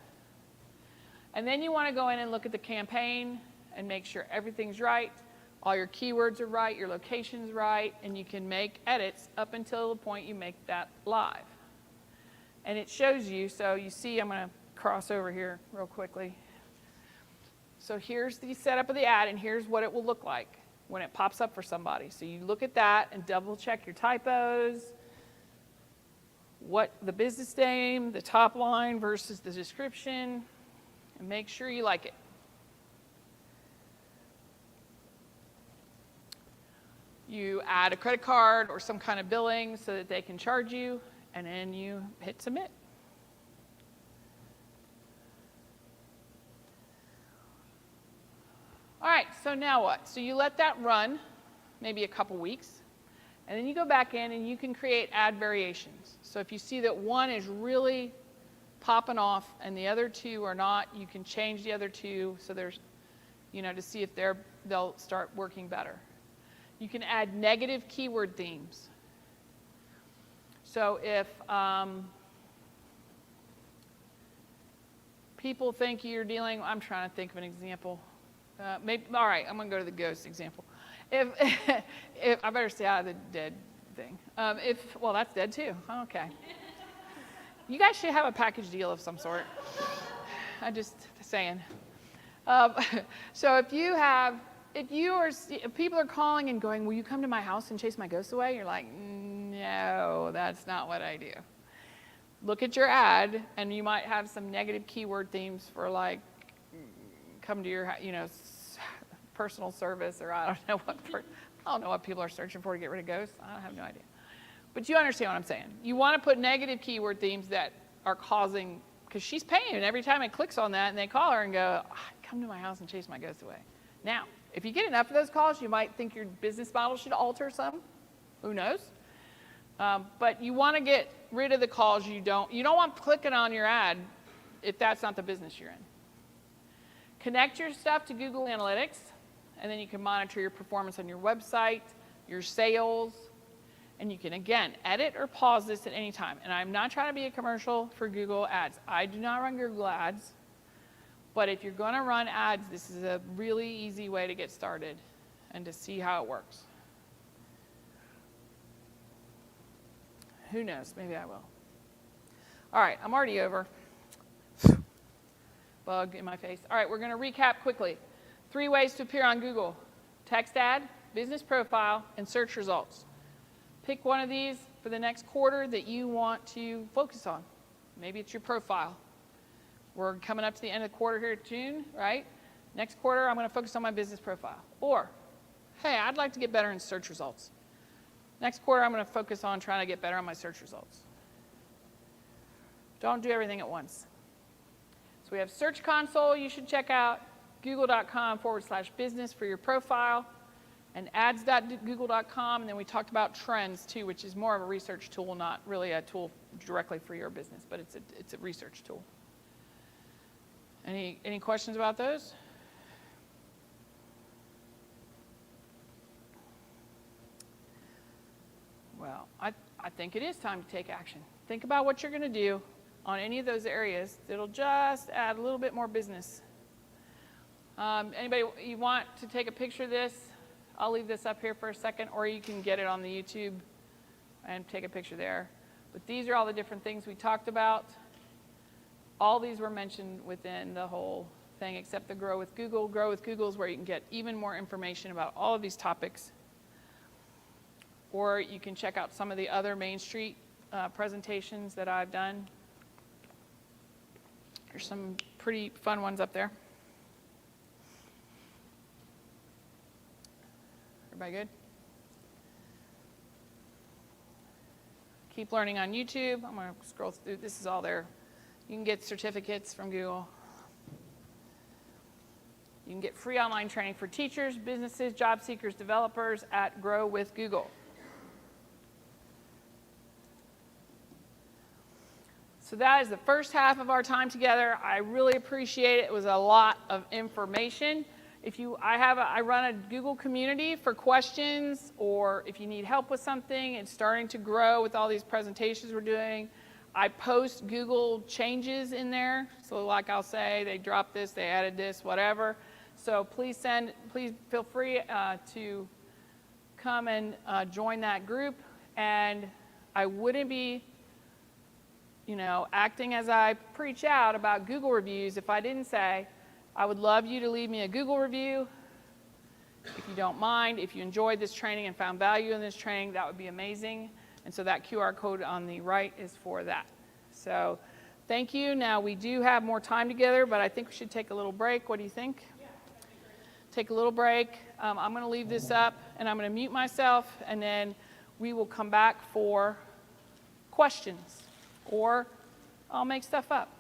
[SPEAKER 1] And then you want to go in and look at the campaign and make sure everything's right, all your keywords are right, your location's right, and you can make edits up until the point you make that live. And it shows you, so you see, I'm going to cross over here real quickly. So here's the setup of the ad, and here's what it will look like when it pops up for somebody. So you look at that and double check your typos, what the business name, the top line versus the description, and make sure you like it. You add a credit card or some kind of billing so that they can charge you, and then you hit submit. All right, so now what? So you let that run maybe a couple weeks, and then you go back in and you can create ad variations. So if you see that one is really popping off and the other 2 are not, you can change the other 2 so there's, to see if they'll start working better. You can add negative keyword themes. So if people think you're dealing, I'm trying to think of an example. All right, I'm going to go to the ghost example. If I better stay out of the dead thing. Well, that's dead too. Okay. You guys should have a package deal of some sort. I'm just saying. So if if people are calling and going, will you come to my house and chase my ghosts away? You're like, no, that's not what I do. Look at your ad, and you might have some negative keyword themes for like, come to your, personal service, or I don't know what people are searching for to get rid of ghosts. I have no idea. But you understand what I'm saying. You want to put negative keyword themes that are causing, because she's paying, and every time it clicks on that and they call her and go, come to my house and chase my ghosts away. Now, if you get enough of those calls, you might think your business model should alter some. Who knows? But you want to get rid of the calls you don't want clicking on your ad if that's not the business you're in. Connect your stuff to Google Analytics, and then you can monitor your performance on your website, your sales, and you can, again, edit or pause this at any time. And I'm not trying to be a commercial for Google Ads. I do not run Google Ads, but if you're going to run ads, this is a really easy way to get started and to see how it works. Who knows? Maybe I will. All right, I'm already over. Bug in my face. All right, we're going to recap quickly. 3 ways to appear on Google: text ad, business profile, and search results. Pick one of these for the next quarter that you want to focus on. Maybe it's your profile. We're coming up to the end of the quarter here in June, right? Next quarter, I'm going to focus on my business profile. Or, hey, I'd like to get better in search results. Next quarter, I'm going to focus on trying to get better on my search results. Don't do everything at once. So we have Search Console you should check out, google.com/business for your profile, and ads.google.com, and then we talked about Trends too, which is more of a research tool, not really a tool directly for your business, but it's a research tool. Any questions about those? Well, I think it is time to take action. Think about what you're going to do on any of those areas that'll just add a little bit more business. Anybody, you want to take a picture of this? I'll leave this up here for a second, or you can get it on the YouTube and take a picture there. But these are all the different things we talked about. All these were mentioned within the whole thing, except the Grow with Google. Grow with Google is where you can get even more information about all of these topics. Or you can check out some of the other Main Street presentations that I've done. There's some pretty fun ones up there. Everybody good? Keep learning on YouTube. I'm going to scroll through. This is all there. You can get certificates from Google. You can get free online training for teachers, businesses, job seekers, developers at Grow with Google. So that is the first half of our time together. I really appreciate it. It was a lot of information. I run a Google community for questions, or if you need help with something, it's starting to grow with all these presentations we're doing. I post Google changes in there. So like I'll say, they dropped this, they added this, whatever. So please feel free to come and join that group. And I wouldn't be acting as I preach out about Google reviews if I didn't say, I would love you to leave me a Google review. If you don't mind, if you enjoyed this training and found value in this training, that would be amazing. And so that QR code on the right is for that. So thank you. Now we do have more time together, but I think we should take a little break. What do you think? Yeah, that'd be great. Take a little break. I'm going to leave this up, and I'm going to mute myself, and then we will come back for questions. Or I'll make stuff up.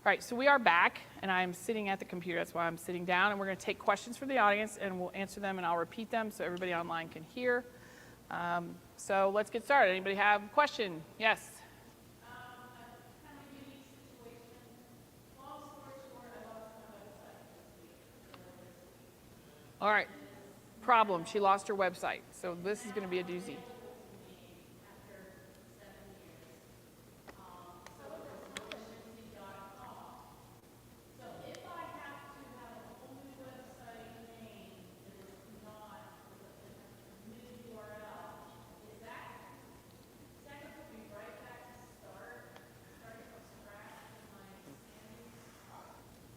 [SPEAKER 1] right, so we are back, and I'm sitting at the computer. That's why I'm sitting down, and we're going to take questions from the audience, and we'll answer them, and I'll repeat them so everybody online can hear. So let's get started. Anybody have a question? Yes?
[SPEAKER 3] Kind of a unique situation. Long story short, I lost my website this week.
[SPEAKER 1] All right. Problem. She lost her website. So this is going to be a doozy.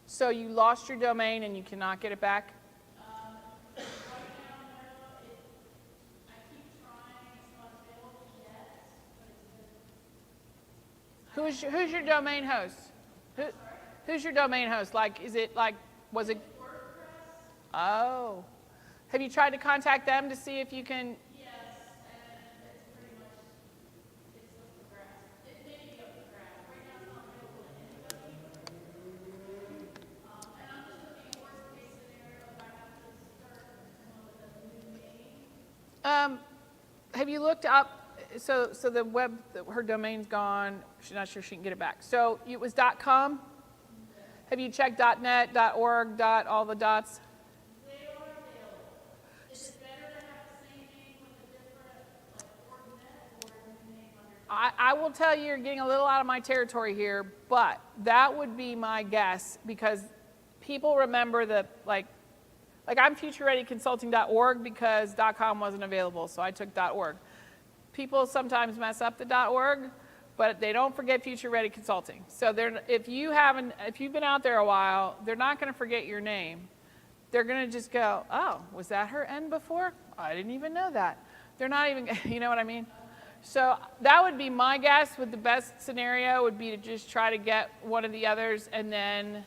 [SPEAKER 1] So you lost your domain and you cannot get it back? Who's your domain host? Who's your domain host? Like, is it like, was it? Oh. Have you tried to contact them to see if you can?
[SPEAKER 3] Yes, and it's pretty much, it's up the grass. It may be up the grass. Right now it's not available to anybody. And I'm just looking at worst case scenario if I have to start with a new name.
[SPEAKER 1] Have you looked up? So the web, her domain's gone. She's not sure she can get it back. So it was .com. Have you checked .net, .org, all the dots?
[SPEAKER 3] They are available. Is it better to have the same name with a different, like, .net or a new name under?
[SPEAKER 1] I will tell you, you're getting a little out of my territory here, but that would be my guess because people remember the, like I'm futurereadyconsulting.org because .com wasn't available, so I took .org. People sometimes mess up the .org, but they don't forget Future Ready Consulting. So if you've been out there a while, they're not going to forget your name. They're going to just go, oh, was that her N before? I didn't even know that. They're not even, you know what I mean? So that would be my guess. With the best scenario would be to just try to get one of the others, and then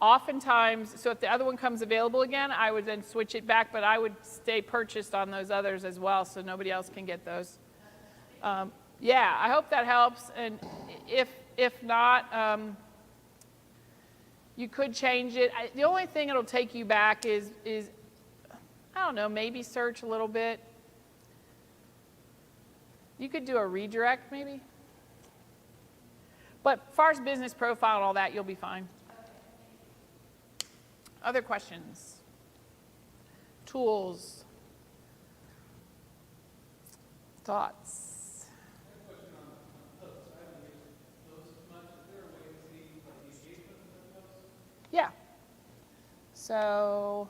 [SPEAKER 1] oftentimes, so if the other one comes available again, I would then switch it back, but I would stay purchased on those others as well so nobody else can get those. Yeah, I hope that helps. And if not, you could change it. The only thing it'll take you back is I don't know, maybe search a little bit. You could do a redirect maybe. But as far as business profile and all that, you'll be fine. Other questions? Tools? Thoughts? Yeah. So,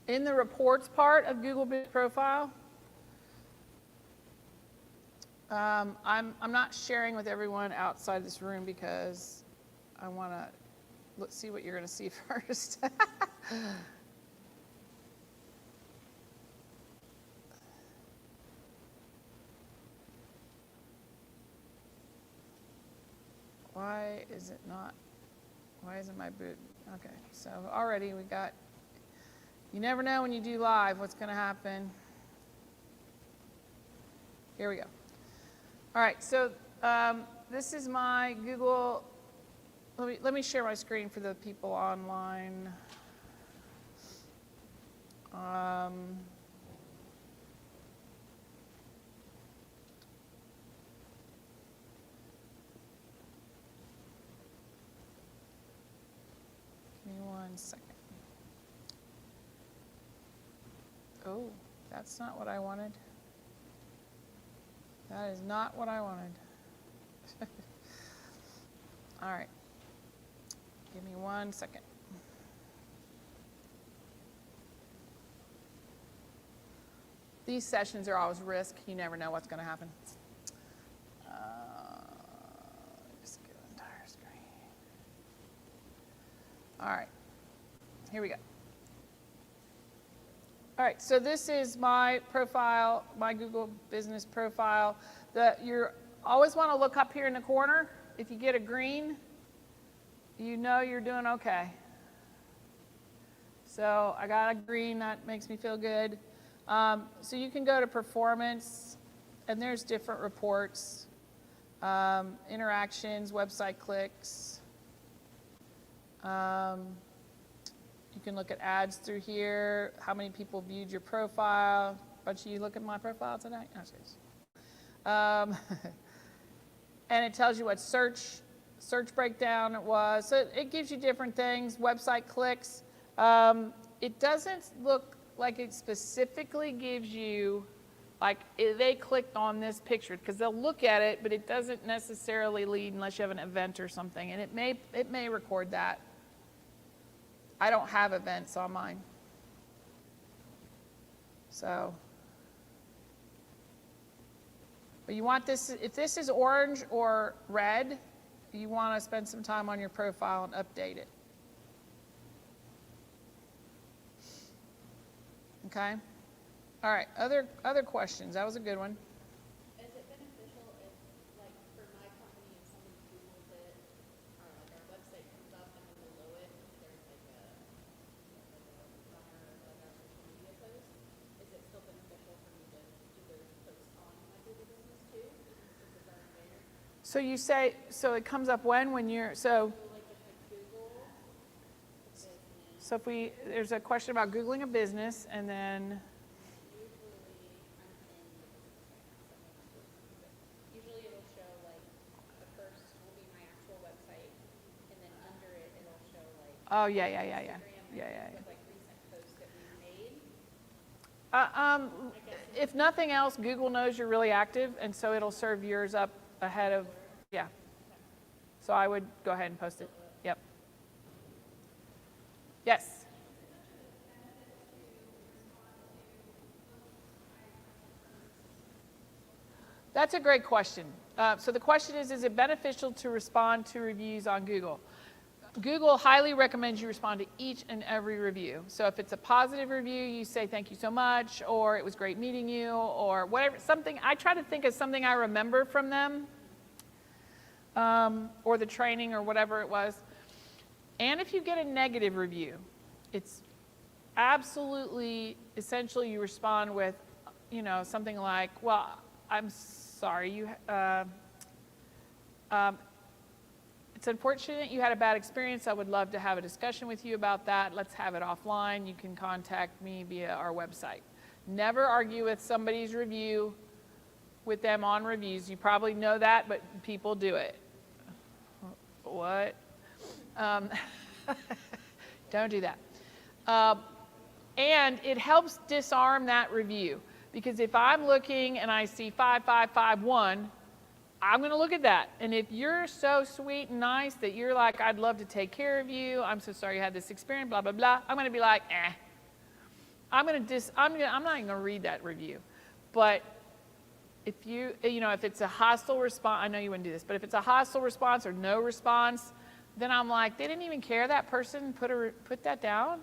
[SPEAKER 1] in the reports part of Google Business Profile, I'm not sharing with everyone outside this room because I want to let's see what you're going to see first. Why isn't my boot? Okay, so already we got, you never know when you do live what's going to happen. Here we go. All right, so this is my Google, let me share my screen for the people online. Give me 1 second. Oh, that's not what I wanted. That is not what I wanted. All right. Give me 1 second. These sessions are always risk. You never know what's going to happen. Just get the entire screen. All right. Here we go. All right, so this is my profile, my Google business profile. You always want to look up here in the corner. If you get a green, you know you're doing okay. So I got a green, that makes me feel good. So you can go to performance and there's different reports, interactions, website clicks. You can look at ads through here, how many people viewed your profile. A bunch of you look at my profile tonight? No, seriously. And it tells you what search breakdown it was. So it gives you different things, website clicks. It doesn't look like it specifically gives you, like they clicked on this picture, because they'll look at it, but it doesn't necessarily lead unless you have an event or something, and it may record that. I don't have events on mine. So, but you want this, if this is orange or red, you want to spend some time on your profile and update it. Okay? All right, other questions? That was a good one.
[SPEAKER 4] Is it beneficial if, like, for my company, if someone Googles it, or like our website comes up and then below it, there's like a banner of like our social media post, is it still beneficial for me to do those posts on my Google business too, since it's already there?
[SPEAKER 1] So you say, so it comes up when you're, so
[SPEAKER 4] So like if I Google business,
[SPEAKER 1] so if we, there's a question about Googling a business, and then,
[SPEAKER 4] usually I'm in the business right now, so I'm not doing something, but usually it'll show like the first will be my actual website, and then under it it'll show like
[SPEAKER 1] oh, yeah.
[SPEAKER 4] Instagram with like recent posts that we've made.
[SPEAKER 1] If nothing else, Google knows you're really active, and so it'll serve yours up ahead of, yeah. So I would go ahead and post it. Yep. Yes. That's a great question. So the question is it beneficial to respond to reviews on Google? Google highly recommends you respond to each and every review. So if it's a positive review, you say thank you so much, or it was great meeting you, or whatever, something. I try to think of something I remember from them, or the training, or whatever it was. And if you get a negative review, it's absolutely essential you respond with, something like, well, I'm sorry, it's unfortunate you had a bad experience. I would love to have a discussion with you about that. Let's have it offline. You can contact me via our website. Never argue with somebody's review with them on reviews. You probably know that, but people do it. What? Don't do that. And it helps disarm that review, because if I'm looking and I see 5551, I'm going to look at that. And if you're so sweet and nice that you're like, I'd love to take care of you, I'm so sorry you had this experience, blah, blah, blah, I'm going to be like, I'm not even going to read that review. But if if it's a hostile response, I know you wouldn't do this, but if it's a hostile response or no response, then I'm like, they didn't even care, that person put that down.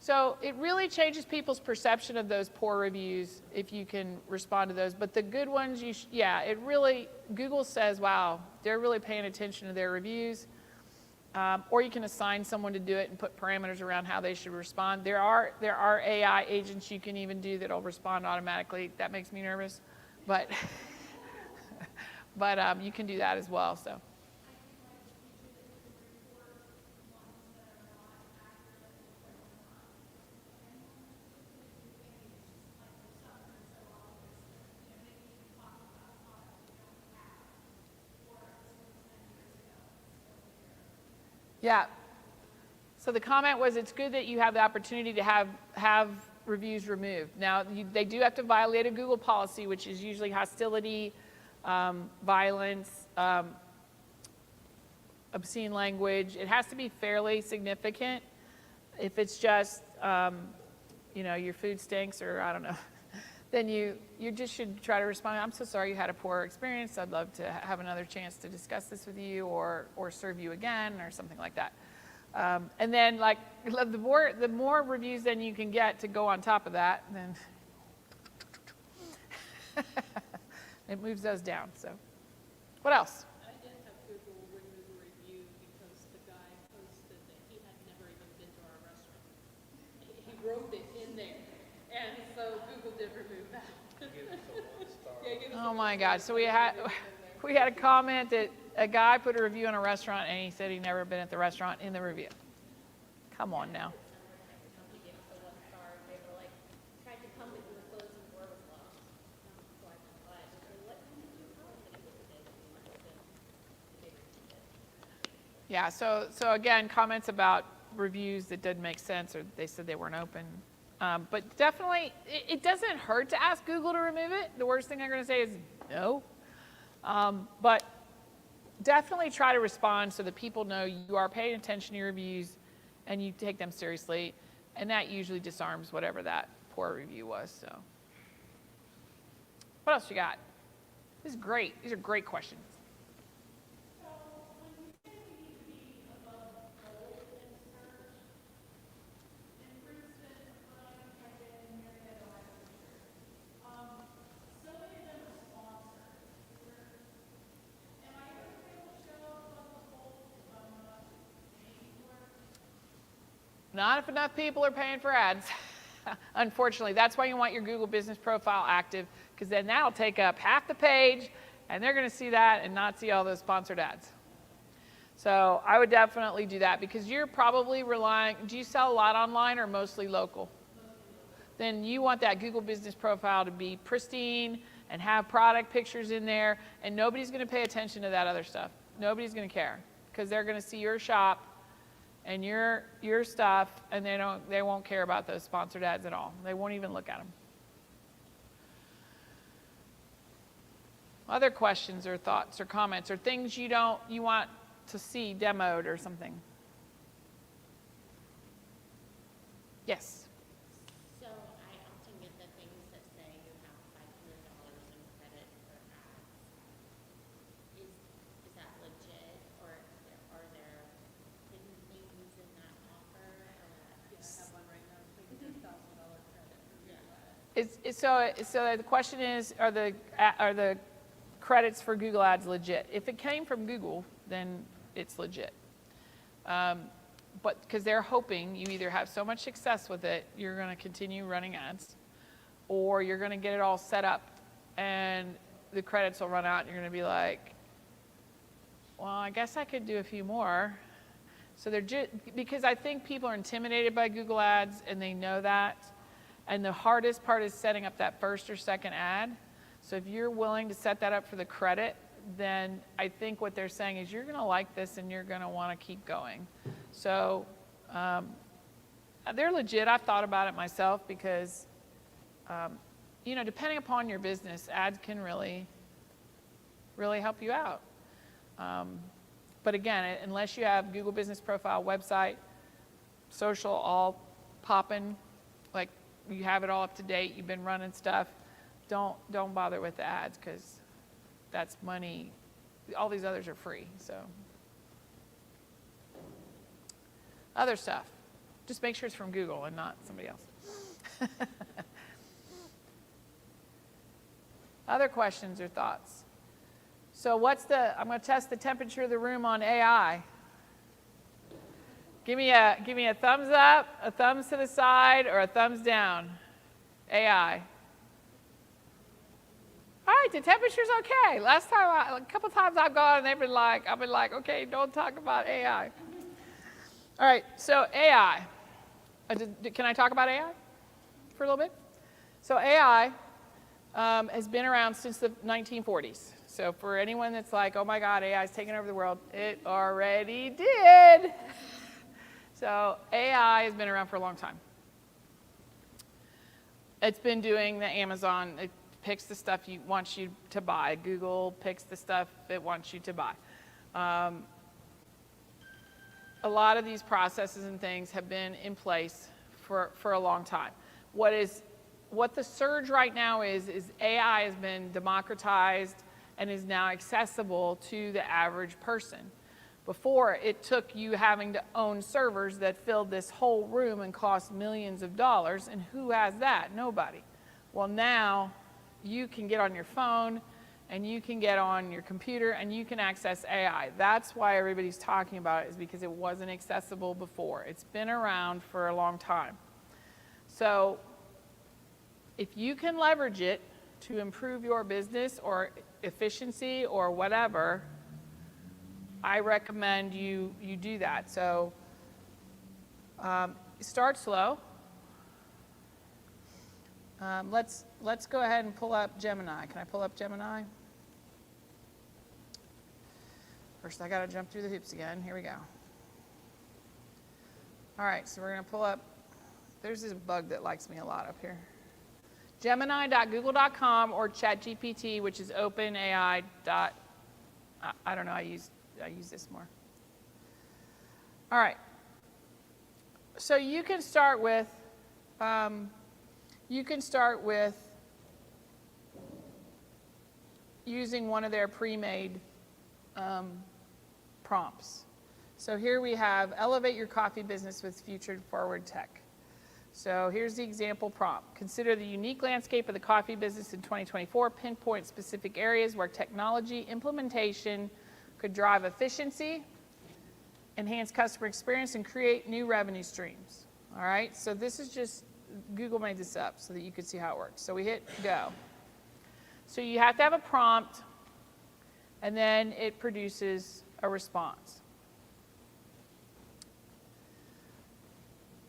[SPEAKER 1] So it really changes people's perception of those poor reviews if you can respond to those. But the good ones, it really, Google says, wow, they're really paying attention to their reviews. Or you can assign someone to do it and put parameters around how they should respond. There are AI agents you can even do that'll respond automatically. That makes me nervous, but you can do that as well. So. Yeah. So the comment was, it's good that you have the opportunity to have reviews removed. Now, they do have to violate a Google policy, which is usually hostility, violence, obscene language. It has to be fairly significant. If it's just, your food stinks, or I don't know, then you just should try to respond. I'm so sorry you had a poor experience. I'd love to have another chance to discuss this with you, or serve you again, or something like that. And then, like, the more reviews then you can get to go on top of that, then it moves those down. So, what else?
[SPEAKER 5] I did have Google remove a review because the guy posted that he had never even been to our restaurant. He wrote it in there, and so Google did remove that.
[SPEAKER 1] Oh my God. So we had a comment that a guy put a review on a restaurant and he said he'd never been at the restaurant in the review. Come on now.
[SPEAKER 4] He gave us a 1 star, and they were like, tried to come, but the closing door was locked. So I went by, and they let me do college, and it was a day that we went open. They repeated it.
[SPEAKER 1] Yeah, so again, comments about reviews that didn't make sense or they said they weren't open. But definitely, it doesn't hurt to ask Google to remove it. The worst thing I'm going to say is no. But definitely try to respond so that people know you are paying attention to your reviews and you take them seriously. And that usually disarms whatever that poor review was. So, what else you got? This is great. These are great questions. Not if enough people are paying for ads. Unfortunately, that's why you want your Google Business Profile active, because then that'll take up half the page, and they're going to see that and not see all those sponsored ads. So I would definitely do that, because you're probably relying, do you sell a lot online or mostly local? Then you want that Google Business Profile to be pristine and have product pictures in there, and nobody's going to pay attention to that other stuff. Nobody's going to care, because they're going to see your shop and your stuff, and they won't care about those sponsored ads at all. They won't even look at them. Other questions or thoughts or comments or things you want to see demoed or something? Yes.
[SPEAKER 4] So I often get the things that say you have $500 in credit for ads. Is that legit, or are there hidden things in that offer?
[SPEAKER 5] Yeah, I have one right now, it's like $1,000 credit.
[SPEAKER 1] So the question is, are the credits for Google Ads legit? If it came from Google, then it's legit. But because they're hoping you either have so much success with it, you're going to continue running ads, or you're going to get it all set up and the credits will run out and you're going to be like, well, I guess I could do a few more. So because I think people are intimidated by Google Ads and they know that. And the hardest part is setting up that first or second ad. So if you're willing to set that up for the credit, then I think what they're saying is you're going to like this and you're going to want to keep going. So they're legit. I've thought about it myself because, depending upon your business, ads can really, really help you out. But again, unless you have Google Business Profile, website, social, all popping, like you have it all up to date, you've been running stuff, don't bother with the ads because that's money. All these others are free. So other stuff, just make sure it's from Google and not somebody else. Other questions or thoughts? So I'm going to test the temperature of the room on AI. Give me a thumbs up, a thumbs to the side, or a thumbs down. AI. All right, the temperature's okay. A couple times I've gone and I've been like, okay, don't talk about AI. All right, so AI. Can I talk about AI for a little bit? So AI has been around since the 1940s. So for anyone that's like, oh my God, AI is taking over the world, it already did. So AI has been around for a long time. It's been doing the Amazon. It picks the stuff it wants you to buy. Google picks the stuff it wants you to buy. A lot of these processes and things have been in place for a long time. What the surge right now is AI has been democratized and is now accessible to the average person. Before, it took you having to own servers that filled this whole room and cost millions of dollars, and who has that? Nobody. Well, now you can get on your phone and you can get on your computer and you can access AI. That's why everybody's talking about it, is because it wasn't accessible before. It's been around for a long time. So if you can leverage it to improve your business or efficiency or whatever, I recommend you do that. So start slow. Let's go ahead and pull up Gemini. Can I pull up Gemini? First, I got to jump through the hoops again. Here we go. All right, so we're going to pull up. There's this bug that likes me a lot up here. Gemini.google.com or ChatGPT, which is OpenAI. I don't know. I use this more. All right. So you can start with using one of their pre-made prompts. So here we have elevate your coffee business with future forward tech. So here's the example prompt. Consider the unique landscape of the coffee business in 2024. Pinpoint specific areas where technology implementation could drive efficiency, enhance customer experience, and create new revenue streams. All right, so this is just, Google made this up so that you could see how it works. So we hit go. So you have to have a prompt, and then it produces a response.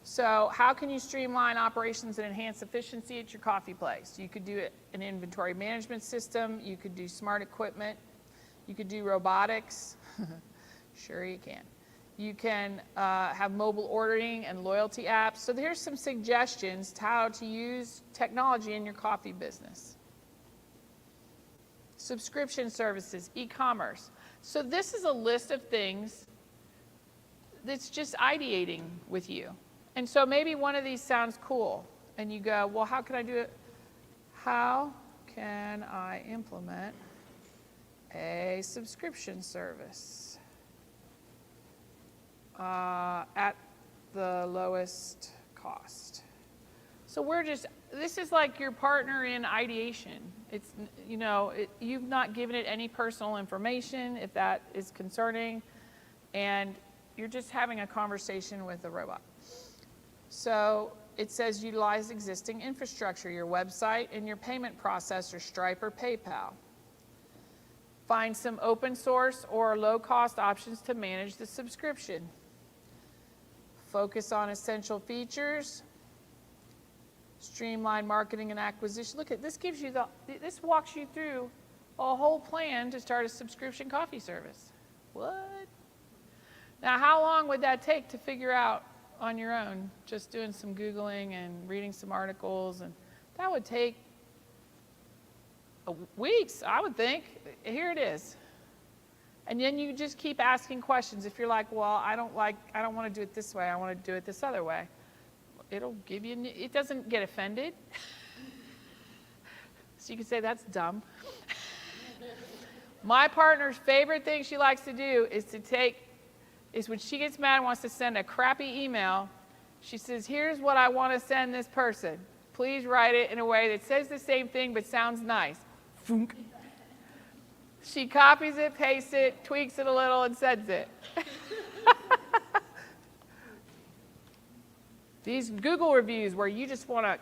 [SPEAKER 1] So how can you streamline operations and enhance efficiency at your coffee place? You could do an inventory management system. You could do smart equipment. You could do robotics. Sure you can. You can have mobile ordering and loyalty apps. So here's some suggestions to how to use technology in your coffee business. Subscription services, e-commerce. So this is a list of things that's just ideating with you. And so maybe one of these sounds cool, and you go, well, how can I do it? How can I implement a subscription service at the lowest cost? So this is like your partner in ideation. It's, you've not given it any personal information, if that is concerning, and you're just having a conversation with a robot. So it says utilize existing infrastructure, your website and your payment processor, Stripe or PayPal. Find some open source or low-cost options to manage the subscription. Focus on essential features. Streamline marketing and acquisition. Look at this, this walks you through a whole plan to start a subscription coffee service. What? Now, how long would that take to figure out on your own, just doing some Googling and reading some articles? And that would take weeks, I would think. Here it is. And then you just keep asking questions. If you're like, well, I don't want to do it this way, I want to do it this other way. It'll give you, it doesn't get offended. So you can say, that's dumb. My partner's favorite thing she likes to do is when she gets mad and wants to send a crappy email, she says, here's what I want to send this person. Please write it in a way that says the same thing but sounds nice. Foonk. She copies it, pastes it, tweaks it a little, and sends it. These Google reviews where you just want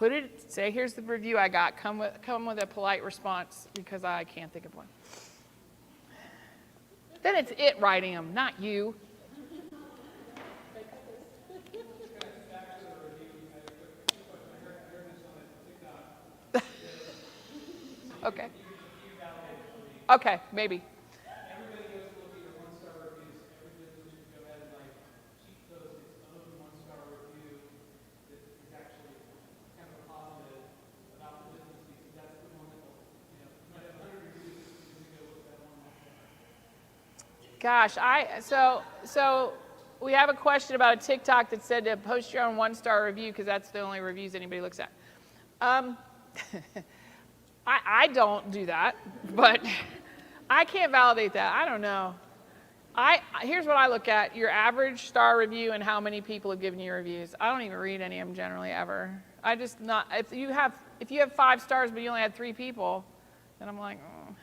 [SPEAKER 1] to say, here's the review I got. Come with a polite response because I can't think of one. Then it's it writing them, not you. Okay. Okay, maybe.
[SPEAKER 2] Everybody goes to look at your one-star reviews. Every business should go ahead and cheat code its own one-star review that is actually kind of a positive about the business, because that's the one that will, you might have 100 reviews, you're going to go look at that one.
[SPEAKER 1] Gosh, so we have a question about a TikTok that said to post your own one-star review because that's the only reviews anybody looks at. I don't do that, but I can't validate that. I don't know. Here's what I look at: your average star review and how many people have given you reviews. I don't even read any of them generally ever. If you have 5 stars but you only had 3 people, then I'm like, oh.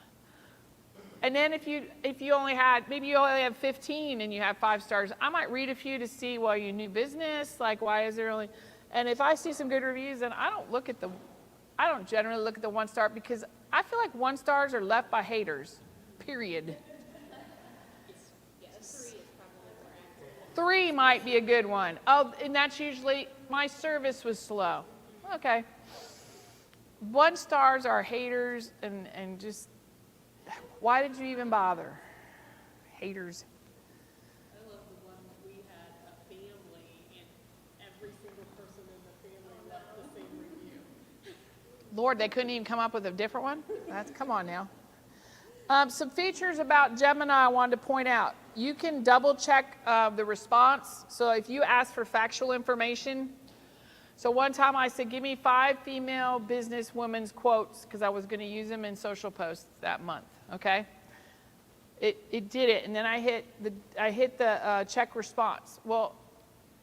[SPEAKER 1] And then if you only had, maybe you only have 15 and you have 5 stars, I might read a few to see, well, you new business, like why is there only, and if I see some good reviews, then I don't look at I don't generally look at the 1-star because I feel like 1-stars are left by haters, period.
[SPEAKER 4] Yeah, 3 is probably more accurate.
[SPEAKER 1] 3 might be a good one. Oh, and that's usually, my service was slow. Okay. 1-stars are haters and just, why did you even bother? Haters.
[SPEAKER 5] I love the one we had a family and every single person in the family left the same review.
[SPEAKER 1] Lord, they couldn't even come up with a different one? Come on now. Some features about Gemini I wanted to point out. You can double check the response. So if you ask for factual information, so one time I said, give me 5 female businesswomen's quotes because I was going to use them in social posts that month, okay? It did it, and then I hit the check response. Well,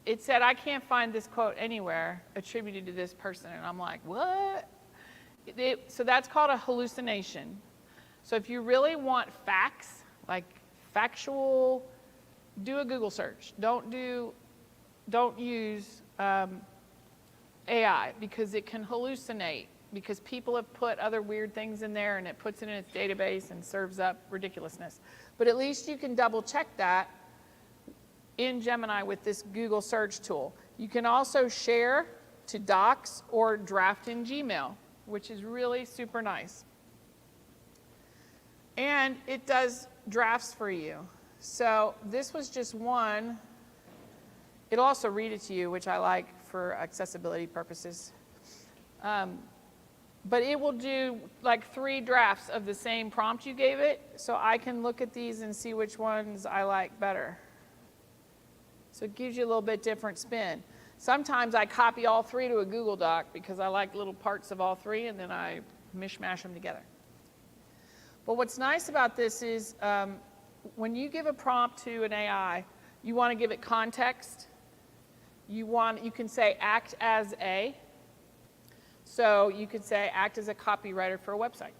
[SPEAKER 1] it said, I can't find this quote anywhere attributed to this person, and I'm like, what? So that's called a hallucination. So if you really want facts, like factual, do a Google search. Don't use AI because it can hallucinate because people have put other weird things in there and it puts it in its database and serves up ridiculousness. But at least you can double check that in Gemini with this Google search tool. You can also share to Docs or draft in Gmail, which is really super nice. And it does drafts for you. So this was just one. It'll also read it to you, which I like for accessibility purposes. But it will do like 3 drafts of the same prompt you gave it, so I can look at these and see which ones I like better. So it gives you a little bit different spin. Sometimes I copy all 3 to a Google Doc because I like little parts of all 3, and then I mishmash them together. But what's nice about this is when you give a prompt to an AI, you want to give it context. You can say act as a. So you could say act as a copywriter for a website.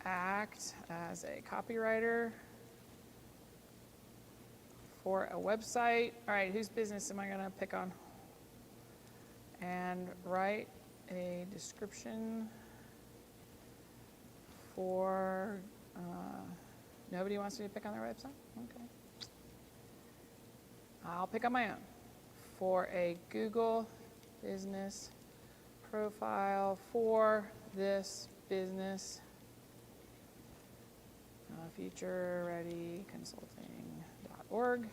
[SPEAKER 1] Act as a copywriter for a website. All right, whose business am I going to pick on? And write a description for, nobody wants me to pick on their website? Okay. I'll pick on my own. For a Google business profile for this business, future-ready-consulting.org.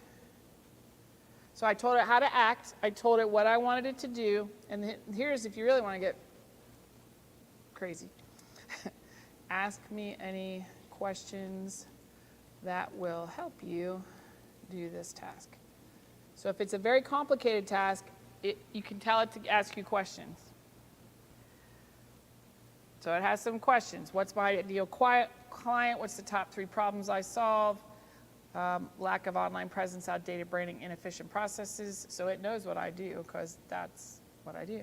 [SPEAKER 1] So I told it how to act. I told it what I wanted it to do. And here's if you really want to get crazy. Ask me any questions that will help you do this task. So if it's a very complicated task, you can tell it to ask you questions. So it has some questions. What's my ideal client? What's the top 3 problems I solve? Lack of online presence, outdated branding, inefficient processes. So it knows what I do because that's what I do.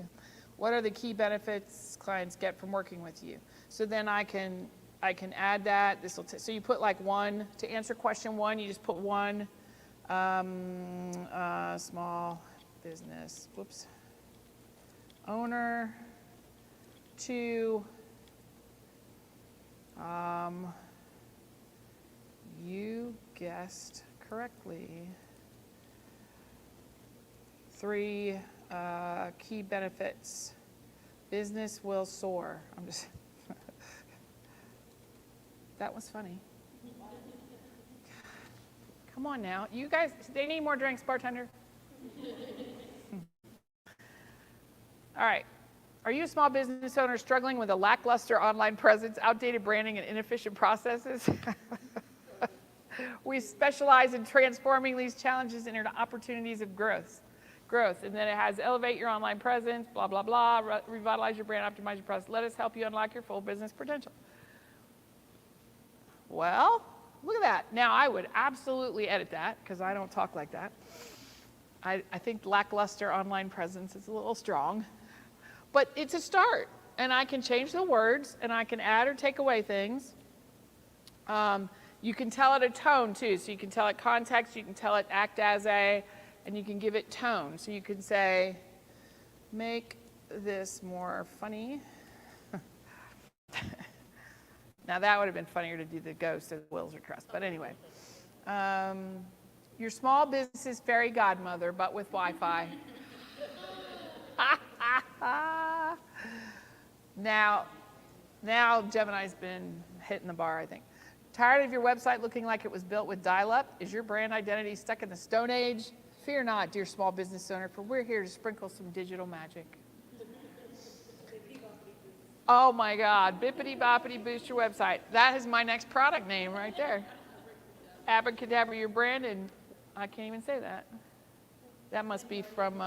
[SPEAKER 1] What are the key benefits clients get from working with you? So then I can add that. So you put like 1 to answer question 1. You just put 1 small business. Whoops. Owner. 2. You guessed correctly. 3, key benefits. Business will soar. I'm just, that was funny. Come on now. You guys, they need more drinks, bartender. All right. Are you a small business owner struggling with a lackluster online presence, outdated branding, and inefficient processes? We specialize in transforming these challenges into opportunities of growth. And then it has elevate your online presence, blah, blah, blah, revitalize your brand, optimize your process. Let us help you unlock your full business potential. Well, look at that. Now, I would absolutely edit that because I don't talk like that. I think lackluster online presence is a little strong. But it's a start, and I can change the words, and I can add or take away things. You can tell it a tone, too. So you can tell it context, you can tell it act as a, and you can give it tone. So you can say, make this more funny. Now that would have been funnier to do the ghost of Wills or Trust, but anyway. Your small business's fairy godmother, but with Wi-Fi. Now Gemini's been hitting the bar, I think. Tired of your website looking like it was built with dial-up? Is your brand identity stuck in the Stone Age? Fear not, dear small business owner, for we're here to sprinkle some digital magic. Oh my God, bippity boppity boost your website. That is my next product name right there. Abracadabra your brand, and I can't even say that. That must be from,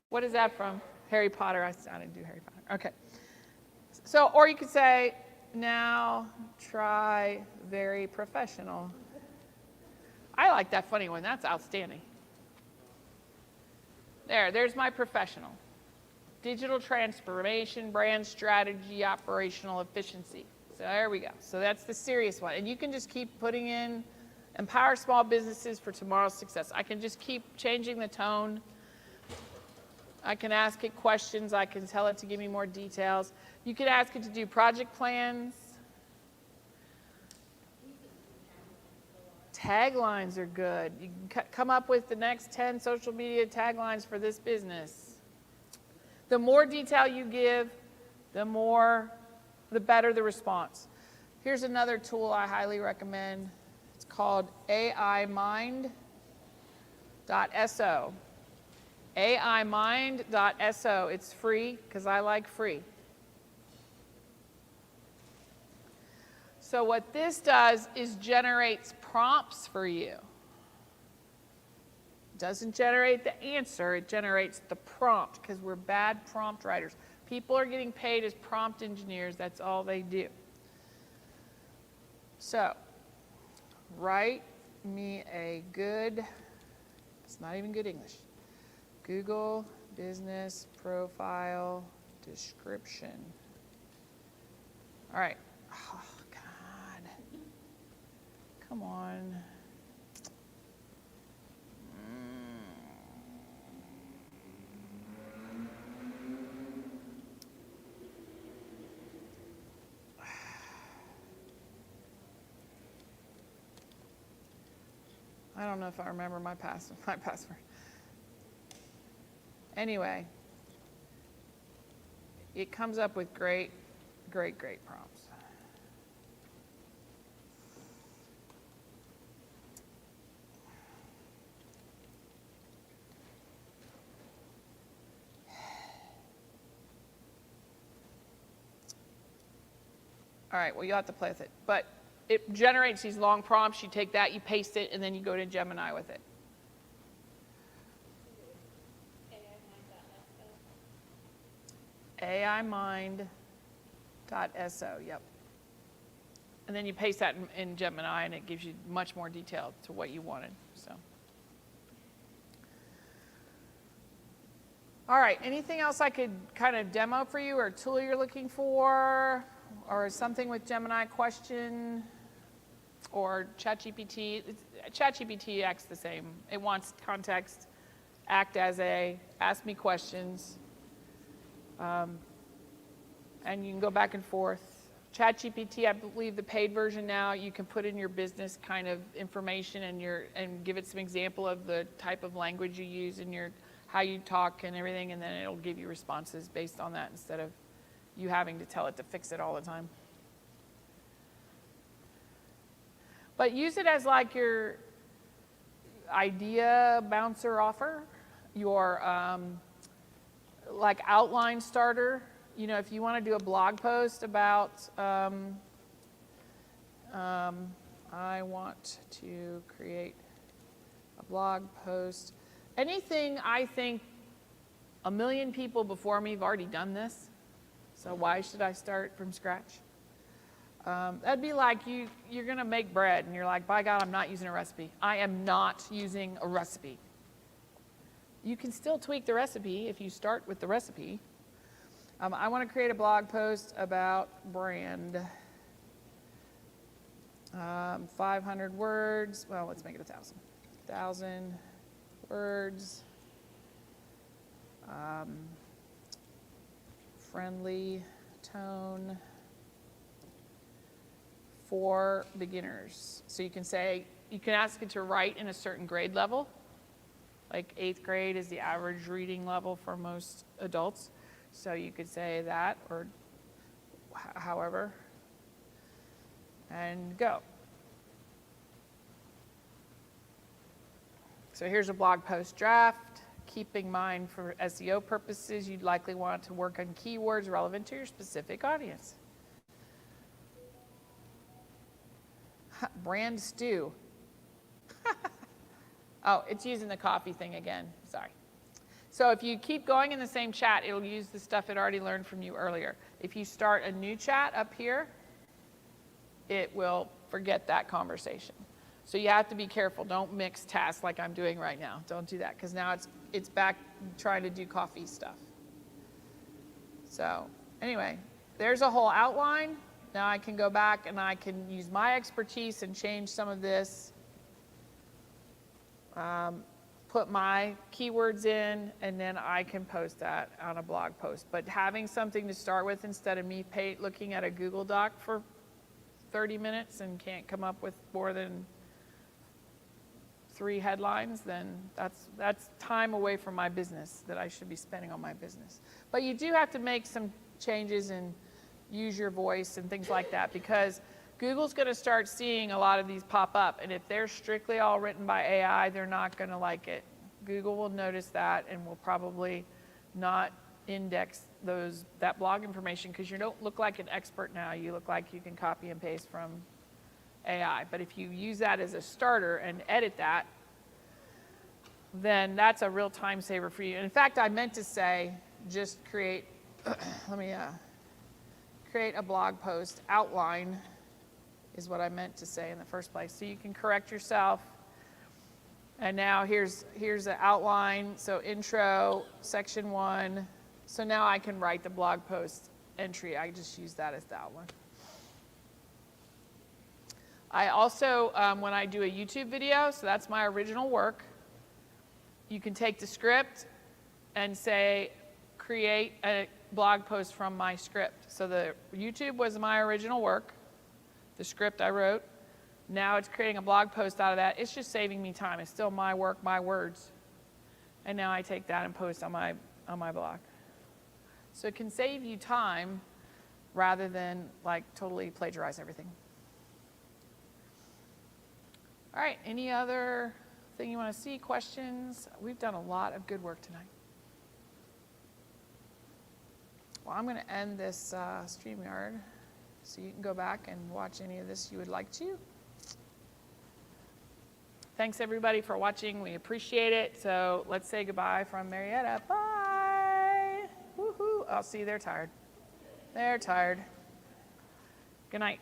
[SPEAKER 1] what is that from? Harry Potter. I didn't do Harry Potter. Okay. So, or you could say, now try very professional. I like that funny one. That's outstanding. There's my professional. Digital transformation, brand strategy, operational efficiency. So there we go. So that's the serious one. And you can just keep putting in empower small businesses for tomorrow's success. I can just keep changing the tone. I can ask it questions. I can tell it to give me more details. You could ask it to do project plans. Taglines are good. You can come up with the next 10 social media taglines for this business. The more detail you give, the better the response. Here's another tool I highly recommend. It's called AImind.so. AImind.so. It's free because I like free. So what this does is generates prompts for you. Doesn't generate the answer, it generates the prompt because we're bad prompt writers. People are getting paid as prompt engineers, that's all they do. So, write me a good, it's not even good English, Google business profile description. All right. Oh, God. Come on. I don't know if I remember my password. Anyway, it comes up with great prompts. All right, well, you'll have to play with it. But it generates these long prompts. You take that, you paste it, and then you go to Gemini with it. AImind.so, yep. And then you paste that in Gemini, and it gives you much more detail to what you wanted. So, all right, anything else I could kind of demo for you, or a tool you're looking for, or something with Gemini question, or ChatGPT? ChatGPT acts the same. It wants context, act as ask me questions. And you can go back and forth. ChatGPT, I believe the paid version now, you can put in your business kind of information and give it some example of the type of language you use and how you talk and everything, and then it'll give you responses based on that instead of you having to tell it to fix it all the time. But use it as like your idea bouncer offer, your like outline starter. You know, if you want to do a blog post about, I want to create a blog post. Anything I think 1 million people before me have already done this, so why should I start from scratch? That'd be like you're going to make bread, and you're like, by God, I'm not using a recipe. I am not using a recipe. You can still tweak the recipe if you start with the recipe. I want to create a blog post about brand. 500 words. Well, let's make it 1,000. 1,000 words. friendly tone for beginners. So you can say, you can ask it to write in a certain grade level. Like 8th grade is the average reading level for most adults. So you could say that, or however, and go. So here's a blog post draft. Keep in mind for SEO purposes, you'd likely want to work on keywords relevant to your specific audience. Brand stew. Oh, it's using the coffee thing again. Sorry. So if you keep going in the same chat, it'll use the stuff it already learned from you earlier. If you start a new chat up here, it will forget that conversation. So you have to be careful. Don't mix tasks like I'm doing right now. Don't do that, because now it's back trying to do coffee stuff. So anyway, there's a whole outline. Now I can go back and I can use my expertise and change some of this. Put my keywords in, and then I can post that on a blog post. But having something to start with instead of me looking at a Google Doc for 30 minutes and can't come up with more than 3 headlines, then that's time away from my business that I should be spending on my business. But you do have to make some changes and use your voice and things like that, because Google's going to start seeing a lot of these pop up, and if they're strictly all written by AI, they're not going to like it. Google will notice that and will probably not index that blog information, because you don't look like an expert now. You look like you can copy and paste from AI. But if you use that as a starter and edit that, then that's a real time saver for you. And in fact, I meant to say, just create, let me create a blog post outline is what I meant to say in the first place. So you can correct yourself. And now here's the outline. So intro, section 1. So now I can write the blog post entry. I just use that as the outline. I also, when I do a YouTube video, so that's my original work, you can take the script and say, create a blog post from my script. So the YouTube was my original work, the script I wrote. Now it's creating a blog post out of that. It's just saving me time. It's still my work, my words. And now I take that and post on my blog. So it can save you time rather than like totally plagiarize everything. All right, any other thing you want to see, questions? We've done a lot of good work tonight. Well, I'm going to end this StreamYard so you can go back and watch any of this you would like to. Thanks, everybody, for watching. We appreciate it. So let's say goodbye from Marietta. Bye. Woohoo. Oh, see, they're tired. They're tired. Good night.